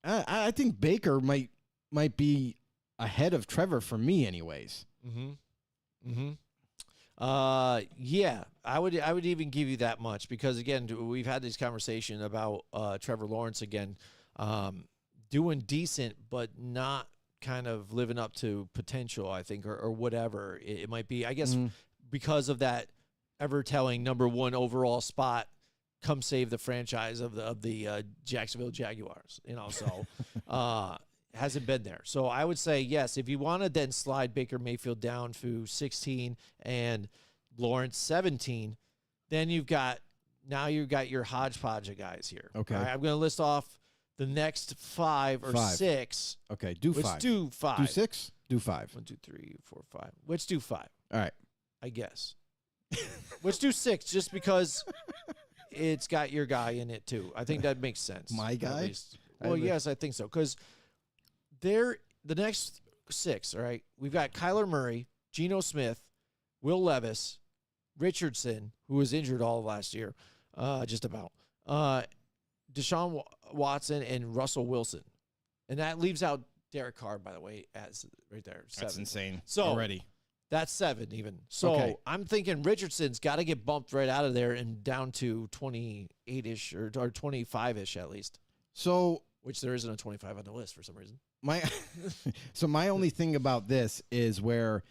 I think Baker might be ahead of Trevor for me anyways. Mm-hmm. Mm-hmm. Yeah, I would even give you that much because again, we've had this conversation about Trevor Lawrence again, doing decent but not kind of living up to potential, I think, or whatever it might be. I guess because of that ever-telling #1 overall spot, come save the franchise of the Jacksonville Jaguars. So hasn't been there. So I would say yes. If you want to then slide Baker Mayfield down to 16 and Lawrence 17, then you've got your hodgepodge of guys here. Okay. All right, I'm going to list off the next 5 or 6. Okay, do Let's 5. do 5. Do 6? Do 5. 1, 2, 3, 4, 5. Let's do 5. All right. I guess. Let's do 6 just because it's got your guy in it too. I think that makes sense. My at guy? least. Well, yes, I think so. Because the next 6, all right, we've got Kyler Murray, Geno Smith, Will Levis, Richardson, who was injured all of last year, just about, Deshaun Watson, and Russell Wilson. And that leaves out Derek Carr, by the way, as right there. 7. That's insane. So already. That's 7 even. So Okay. I'm thinking Richardson's got to get bumped right out of there and down to 28-ish or 25-ish at least, So which there isn't a 25 on the list for some reason. my only thing about this is where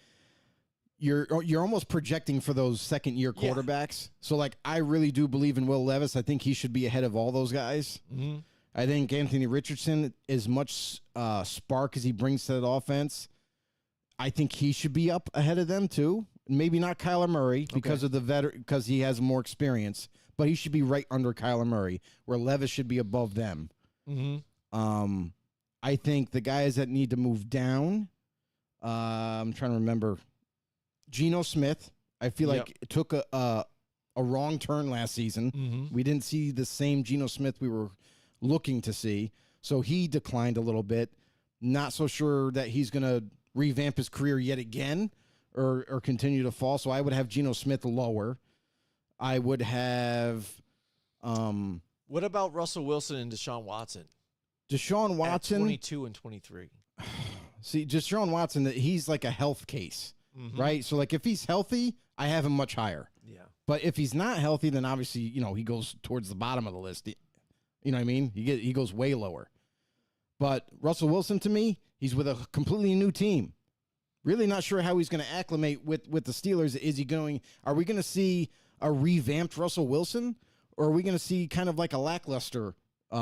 you're almost projecting for those second year Yeah. quarterbacks. So like I really do believe in Will Levis. I think he should be ahead of all those guys. Mm-hmm. I think Anthony Richardson, as much spark as he brings to that offense, I think he should be up ahead of them too. Maybe not Kyler Murray because of the because he has more experience, but he should be right under Kyler Murray, where Levis should be above them. Mm-hmm. I think the guys that need to move down, I'm trying to remember, Geno Smith. I feel like it took a wrong turn last season. Mm-hmm. We didn't see the same Geno Smith we were looking to see, so he declined a little bit. Not so sure that he's going to revamp his career yet again or continue to fall. So I would have Geno Smith lower. I would have What about Russell Wilson and Deshaun Watson? Deshaun At Watson. 22 and 23. See, Deshaun Watson, he's like a health case, Mm-hmm. right? So like if he's healthy, I have him much higher. Yeah. But if he's not healthy, then obviously, he goes towards the bottom of the list. You know what I mean? He goes way lower. But Russell Wilson, to me, he's with a completely new team. Really not sure how he's going to acclimate with the Steelers. Are we going to see a revamped Russell Wilson, or are we going to see kind of like a lackluster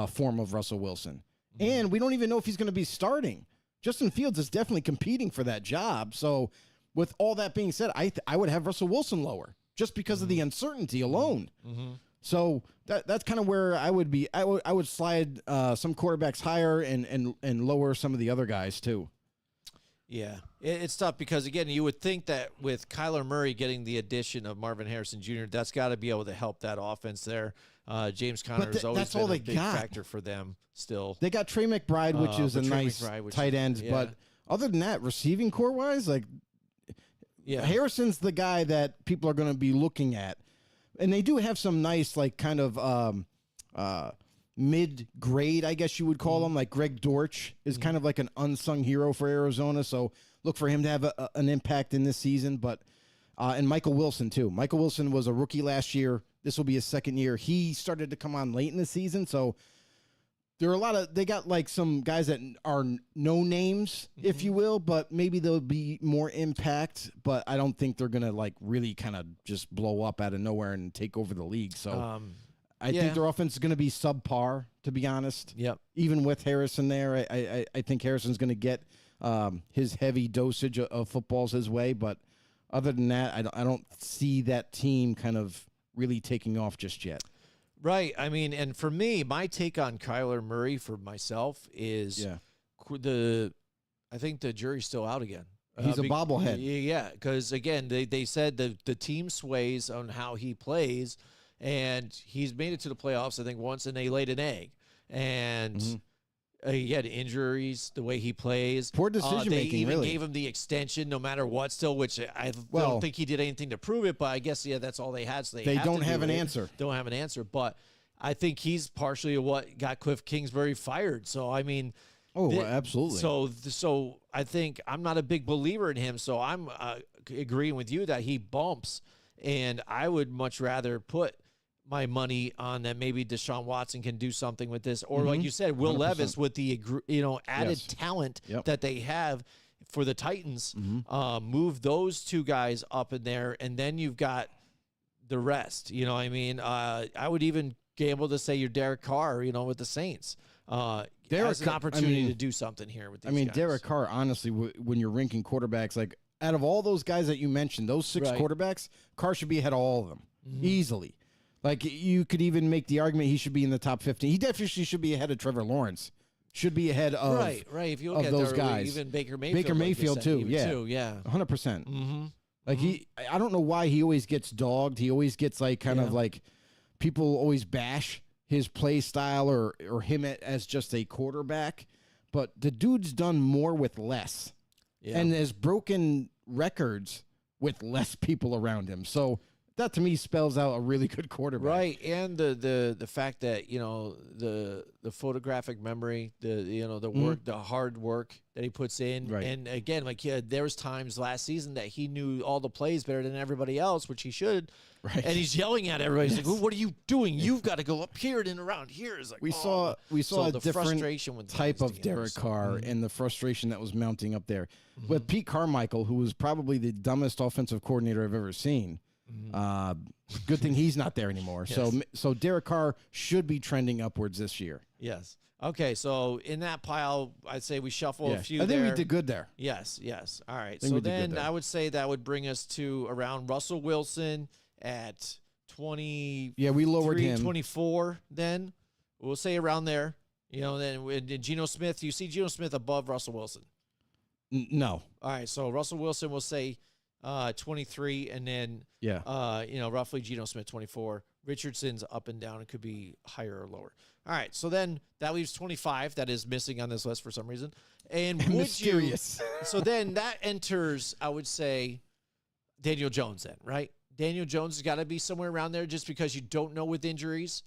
form of Russell Wilson? And we don't even know if he's going to be starting. Justin Fields is definitely competing for that job. So with all that being said, I would have Russell Wilson lower just because of the uncertainty alone. So that's kind of where I would be. I would slide some quarterbacks higher and lower some of the other guys too. Yeah, it's tough because, again, you would think that with Kyler Murray getting the addition of Marvin Harrison Jr., that's got to be able to help that offense there. James Conner has always been a big factor for them still. They got Trey McBride, which is a nice tight end. Yeah. But other than that, receiving core-wise, Harrison's the guy that people are going to be looking at. And they do have some nice, kind of mid-grade, I guess you would call them. Like Greg Dortch is kind of like an unsung hero for Arizona, so look for him to have an impact in this season. But and Michael Wilson, too. Michael Wilson was a rookie last year. This will be his second year. He started to come on late in the season, so there are they got some guys that are no names, if you will, but maybe there'll be more impact, but I don't think they're going to really kind of just blow up out of nowhere and take over the league. So I think their offense is going to be subpar, to be honest. Yep. Even with Harrison there, I think Harrison's going to get his heavy dosage of footballs his way. But other than that, I don't see that team kind of really taking off just yet. Right. I mean, and for me, my take on Kyler Murray for myself is I think the jury's still out again. He's a bobblehead. Yeah, because, again, they said the team sways on how he plays, and he's made it to the playoffs, I think, once, and they laid an egg. And he had injuries, the way he plays. Poor decision-making, They even really. gave him the extension no matter what still, which I don't think he did anything to prove it, but I guess, that's all they had. So they don't have an answer. Don't have an answer. But I think he's partially what got Cliff Kingsbury fired. So, I mean... absolutely. So I think I'm not a big believer in him, so I'm agreeing with you that he bumps, and I would much rather put my money on that maybe Deshaun Watson can do something with this, or like you said, Will 100%. Levis with the added talent that they have for the Titans. Move those two guys up in there, and then you've got the rest. You know what I mean? I would even be able to say you're Derek Carr, with the Saints. There's an opportunity to do something here with these guys. Derek Carr, honestly, when you're ranking quarterbacks, out of all those guys that you mentioned, those six quarterbacks, Carr should be ahead of all of them easily. You could even make the argument he should be in the top 15. He definitely should be ahead of Trevor Lawrence. Should be ahead of right. If you look at those guys, even Baker Mayfield, too. 100%. I don't know why he always gets dogged. He always gets people always bash his play style or him as just a quarterback, but the dude's done more with less and has broken records with less people around him. So that to me spells out a really good quarterback. Right, and the fact that the photographic memory, the work, the hard work that he puts in, and again, there was times last season that he knew all the plays better than everybody else, which he should. Right. And he's yelling at everybody. He's like, "What are you doing? You've got to go up here and around here." It's like we saw a different with type of Derek Carr and the frustration that was mounting up there. With Pete Carmichael, who was probably the dumbest offensive coordinator I've ever seen. Good thing he's not there anymore. Yes. So Derek Carr should be trending upwards this year. Yes. Okay, so in that pile, I'd say we shuffle a few. I think we did good there. Yes. All right. So then I would say that would bring us to around Russell Wilson at 20. Yeah, we lowered him 24. Then we'll say around there. Then Geno Smith. You see Geno Smith above Russell Wilson? No. All right. So Russell Wilson will say 23, and then roughly Geno Smith 24. Richardson's up and down. It could be higher or lower. All right, so then that leaves 25. That is missing on this list for some reason. And mysterious. So then that enters, I would say, Daniel Jones. Then right, Daniel Jones has got to be somewhere around there, just because you don't know with injuries.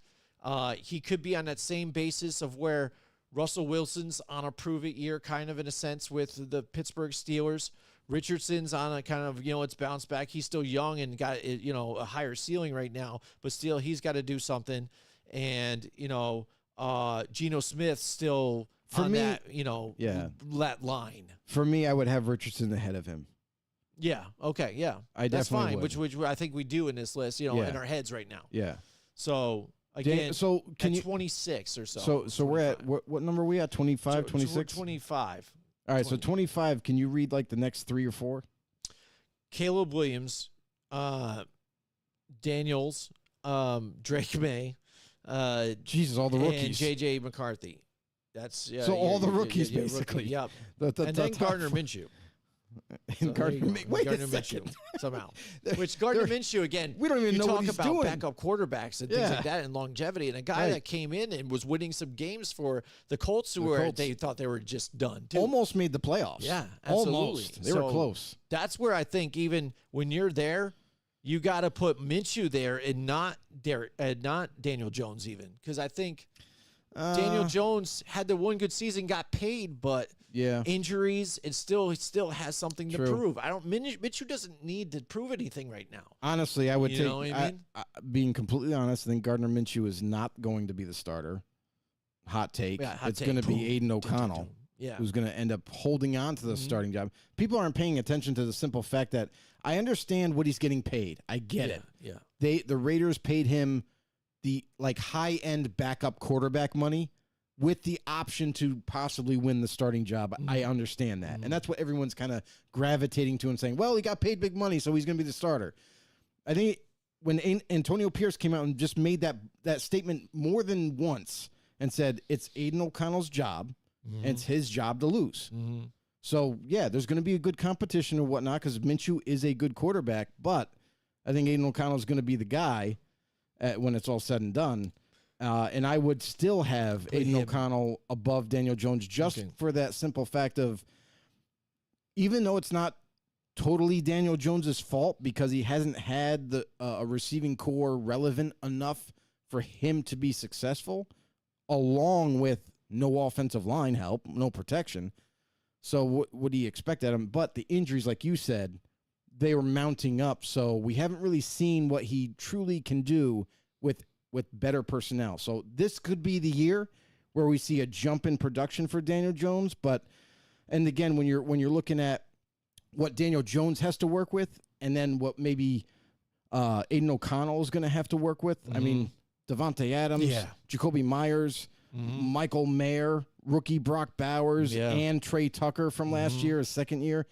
He could be on that same basis of where Russell Wilson's on a prove-it year, kind of in a sense, with the Pittsburgh Steelers. Richardson's on a kind of, it's bounced back. He's still young and got, a higher ceiling right now, but still he's got to do something. And, Geno Smith still For on me- that, Yeah. that line. For me, I would have Richardson ahead of him. Yeah. Okay. Yeah. I That's definitely fine. would. Which I think we do in this list, Yeah. in our heads right now. Yeah. So again, So can at you? 26 or so. So we're at 25. what number are we at? 25, So we're 26? 25. All right. So 20. 25. Can you read like the next 3 or 4? Caleb Williams, Daniels, Drake May, Jesus, all the and rookies. JJ McCarthy. That's So all the rookies, rookie, basically. Yep. The And then top Gardner four. Minshew. And So there Gardner you go. Min- Wait Gardner a second. Minshew somehow. Which Gardner they're- Minshew again. We don't even you know talk what he's about doing. backup quarterbacks and things Yeah. like that and longevity, and a guy Right. that came in and was winning some games for the Colts, The where Colts. they thought they were just done. Too. Almost made the playoffs. Yeah, absolutely. Almost. They were So close. That's where I think even when you're there, you got to put Minshew there and not Daniel Jones even, because I think Daniel Jones had the one good season, got paid, but Yeah. injuries, he still has something True. to prove. Minshew doesn't need to prove anything right now. Honestly, I would You take. know what I mean? Being completely honest, I think Gardner Minshew is not going to be the starter. Hot take. Yeah, hot it's take. going to be Boom. Aiden Dun, dun, O'Connell, dun. Yeah. who's going to end up holding on to the Mm-hmm. starting job. People aren't paying attention to the simple fact that I understand what he's getting paid. I get it. Yeah. The Raiders paid him the high end backup quarterback money with the option to possibly win the starting job. I understand that. And that's what everyone's kind of gravitating to and saying, well, he got paid big money, so he's going to be the starter. I think when Antonio Pierce came out and just made that statement more than once and said it's Aiden O'Connell's job and it's his job to lose. Mm-hmm. So, yeah, there's going to be a good competition or whatnot because Minshew is a good quarterback, but I think Aiden O'Connell is going to be the guy when it's all said and done. And I would still have Aiden him- O'Connell above Daniel Jones just Okay. for that simple fact of even though it's not totally Daniel Jones's fault because he hasn't had the a receiving core relevant enough for him to be successful, along with no offensive line help, no protection. So what do you expect at him? But the injuries, like you said, they were mounting up. So we haven't really seen what he truly can do with better personnel. So this could be the year where we see a jump in production for Daniel Jones. And again, when you're looking at what Daniel Jones has to work with, and then what maybe Aiden O'Connell is going to have to work with. I mean, Devontae Adams, Yeah. Jacoby Myers, Michael Mayer, rookie Brock Bowers, Yeah. and Trey Tucker from last year, his second year.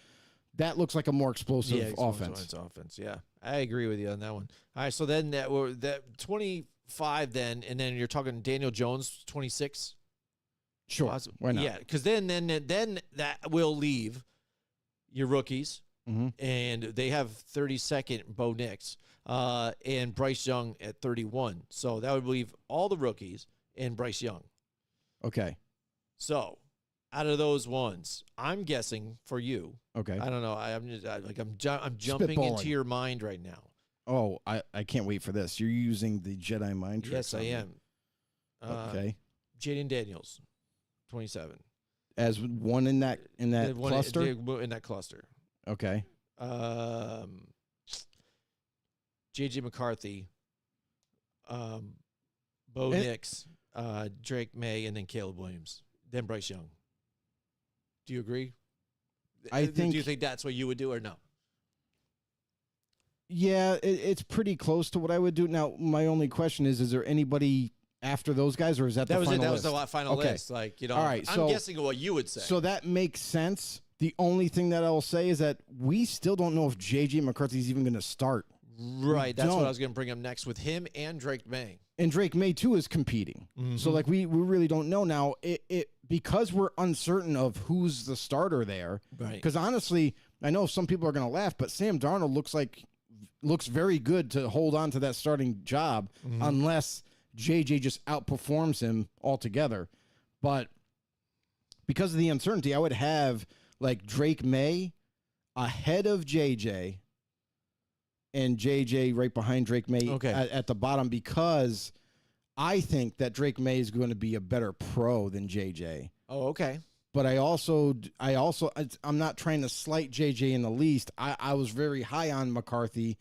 That looks like a more explosive offense. It's offense. Yeah, I agree with you on that one. All right, so then that 25, then, and then you're talking Daniel Jones 26. Sure, why not? Yeah, because then that will leave your rookies, Mhm. and they have 32nd Bo Nix and Bryce Young at 31. So that would leave all the rookies and Bryce Young. Okay, So out of those ones, I'm guessing for you. okay. I don't know. I'm jumping Spitballing. into your mind right now. Oh, I can't wait for this. You're using the Jedi mind tricks. Yes, I on me. am. Okay, Jaden Daniels, 27. as one in that The one- cluster. in that cluster. Okay, J.J. McCarthy, Bo And- Nix, Drake May, and then Caleb Williams, then Bryce Young. Do you agree? I Do think- you think that's what you would do or no? yeah, it's pretty close to what I would do. Now, my only question is there anybody after those guys, or is that That the was final it. That was list? the final Okay. list. Like, All right, I'm so- guessing what you would say. So that makes sense. The only thing that I will say is that we still don't know if J.J. McCarthy is even going to start. right. That's what don't. I was going to bring up next with him and Drake May. And Drake May, too, is competing. So, like, we really don't know now. It because we're uncertain of who's the starter there. Right. Because, honestly, I know some people are going to laugh, but Sam Darnold looks very good to hold on to that starting job unless J.J. just outperforms him altogether. But because of the uncertainty, I would have, like, Drake May ahead of J.J., and J.J. right behind Drake May Okay. at the bottom because I think that Drake May is going to be a better pro than J.J. Oh, okay. But I'm not trying to slight J.J. in the least. I was very high on McCarthy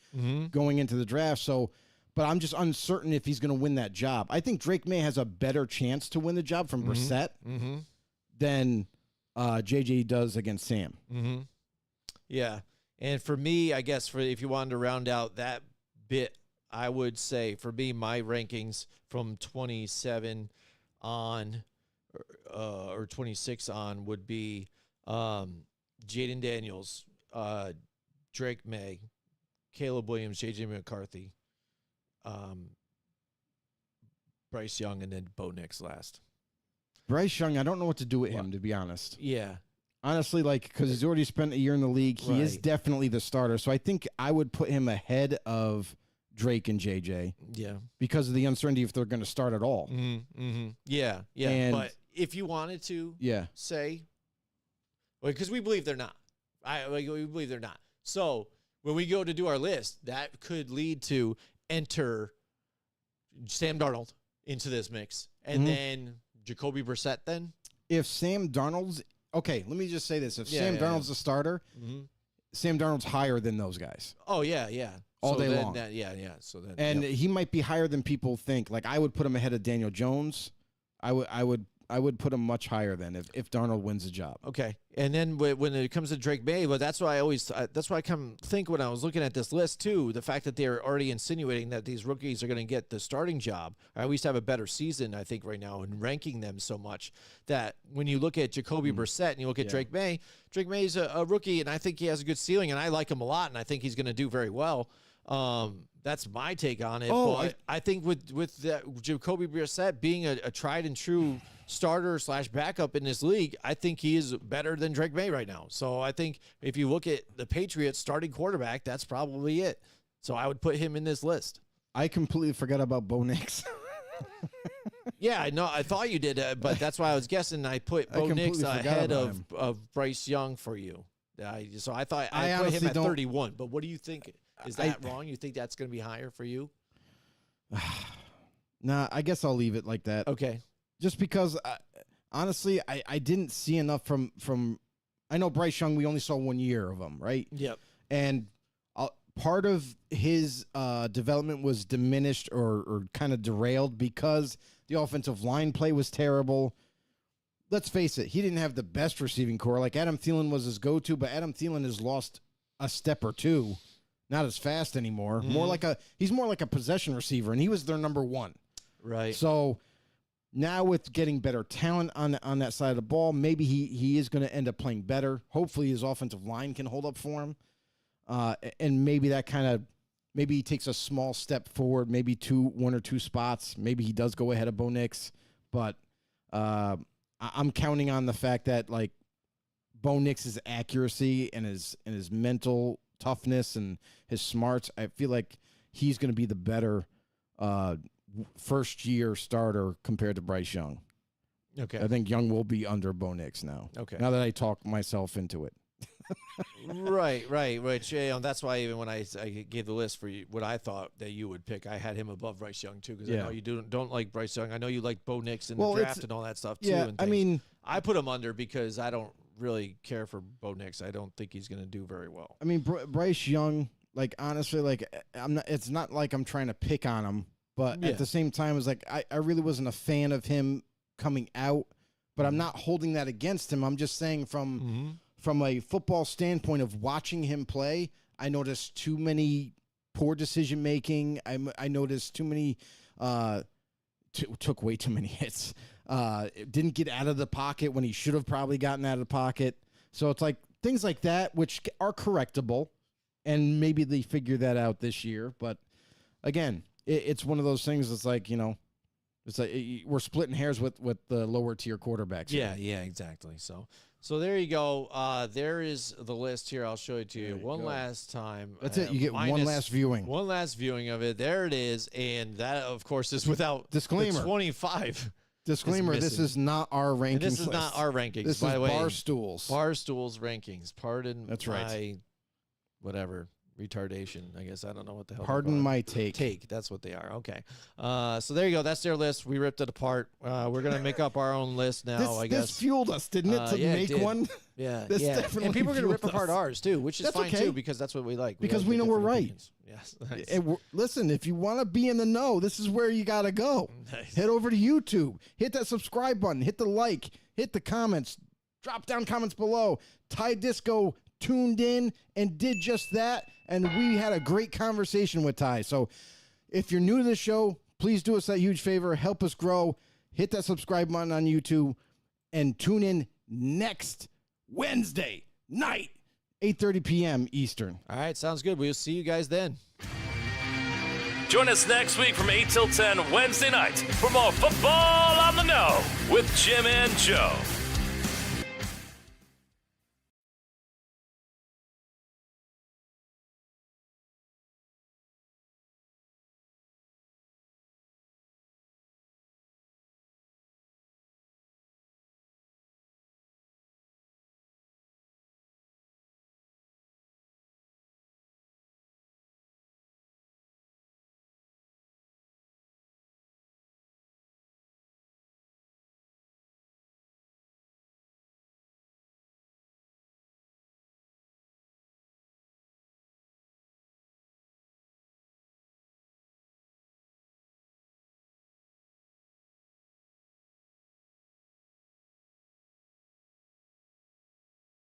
going into the draft. But I'm just uncertain if he's going to win that job. I think Drake May has a better chance to win the job from Brissett. than JJ does against Sam. Mm-hmm. Yeah. And for me, I guess if you wanted to round out that bit, I would say for me, my rankings from 27 on or 26 on would be Jaden Daniels, Drake May, Caleb Williams, JJ McCarthy, Bryce Young, and then Bo Nix last. Bryce Young, I don't know what to do with him, to be honest. Yeah. Honestly, because he's already spent a year in the league, he is Right. definitely the starter. So I think I would put him ahead of Drake and JJ Yeah. because of the uncertainty if they're going to start at all. Mm-hmm. Yeah. Yeah. And- but if you wanted to Yeah. say, because we believe they're not. We believe they're not. So when we go to do our list, that could lead to enter Sam Darnold into this mix, and Mhm. then Jacoby Brissett. Then If Sam Darnold's okay, let me just say this: if Sam Darnold's the starter, Sam Darnold's higher than those guys, Oh yeah. All So day then long. Yeah. So then and yep. he might be higher than people think. Like I would put him ahead of Daniel Jones. I would put him much higher than if Darnold wins the job. Okay, and then when it comes to Drake May, well, that's why I come think when I was looking at this list too, the fact that they're already insinuating that these rookies are going to get the starting job, or at least have a better season, I think right now, and ranking them so much that when you look at Jacoby Brissett and you look at Drake May's a rookie, and I think he has a good ceiling, and I like him a lot, and I think he's going to do very well. That's my take on it. Oh, but I think with Jacoby Brissett being a tried and true starter / backup in this league, I think he is better than Drake May right now. So I think if you look at the Patriots starting quarterback, that's probably it. So I would put him in this list. I completely forgot about Bo Nix. Yeah, I know. I thought you did, but that's why I was guessing. I put I Bo Nix completely forgot ahead about him. of Bryce Young for you. So I thought I I put him honestly at don't- 31. But what do you think? Is that wrong? You think that's going to be higher for you? Nah, I guess I'll leave it like that. Okay. Just because, honestly, I didn't see enough from. I know Bryce Young. We only saw 1 year of him, right? Yep. And part of his development was diminished or kind of derailed because the offensive line play was terrible. Let's face it, he didn't have the best receiving core. Like Adam Thielen was his go-to, but Adam Thielen has lost a step or two. Not as fast anymore. He's more like a possession receiver, and he was their number one. Right. So now with getting better talent on that side of the ball, maybe he is going to end up playing better. Hopefully his offensive line can hold up for him. And maybe that maybe he takes a small step forward, maybe 1 or 2 spots. Maybe he does go ahead of Bo Nix. But I'm counting on the fact that like Bo Nix's accuracy and his mental toughness and his smarts, I feel like he's going to be the better first-year starter compared to Bryce Young. Okay. I think Young will be under Bo Nix now. Okay. Now that I talked myself into it. Right. Which that's why even when I gave the list for you, what I thought that you would pick, I had him above Bryce Young too, because I know you don't like Bryce Young. I know you like Bo Nix in the draft and all that stuff too. Yeah, and I things. mean, I put him under because I don't really care for Bo Nix. I don't think he's going to do very well. Bryce Young, like honestly, like I'm not. It's not like I'm trying to pick on him, but at the same time, it's like I really wasn't a fan of him coming out, but I'm not holding that against him. I'm just saying from a football standpoint of watching him play, I noticed too many poor decision making. I noticed too many. Took way too many hits. Didn't get out of the pocket when he should have probably gotten out of the pocket. So it's like things like that, which are correctable, and maybe they figure that out this year. But again, it's one of those things. It's like it's like we're splitting hairs with the lower tier quarterbacks. Yeah, exactly. So there you go. There is the list here. I'll show it to you one last time. That's it. You get one last viewing. One last viewing of it. There it is, and that of course is without Disclaimer. the 25. Disclaimer: this is not our rankings. And this is list. not our rankings. This by is the way, Barstool's. Barstool's rankings. Pardon That's my right. whatever retardation. I guess I don't know what the hell. Pardon my take. Take. That's what they are. Okay. So there you go. That's their list. We ripped it apart. We're gonna make up our own list now. I guess this fueled us, didn't it, to yeah, it make did. one? Yeah, This yeah. definitely And people are gonna rip fueled apart us. ours too, which is That's fine okay. too, because that's what we like. Because like we the know we're different right. opinions. Yes. Nice. And listen, if you want to be in the know, this is where you got to go. Nice. Head over to YouTube. Hit that subscribe button. Hit the like. Hit the comments. Drop down comments below. Ty Disco tuned in and did just that. And we had a great conversation with Ty. So if you're new to the show, please do us that huge favor. Help us grow. Hit that subscribe button on YouTube. And tune in next Wednesday night, 8:30 p.m. Eastern. All right, sounds good. We'll see you guys then. Join us next week from 8 till 10 Wednesday night for more Football on the Know with Jim and Joe.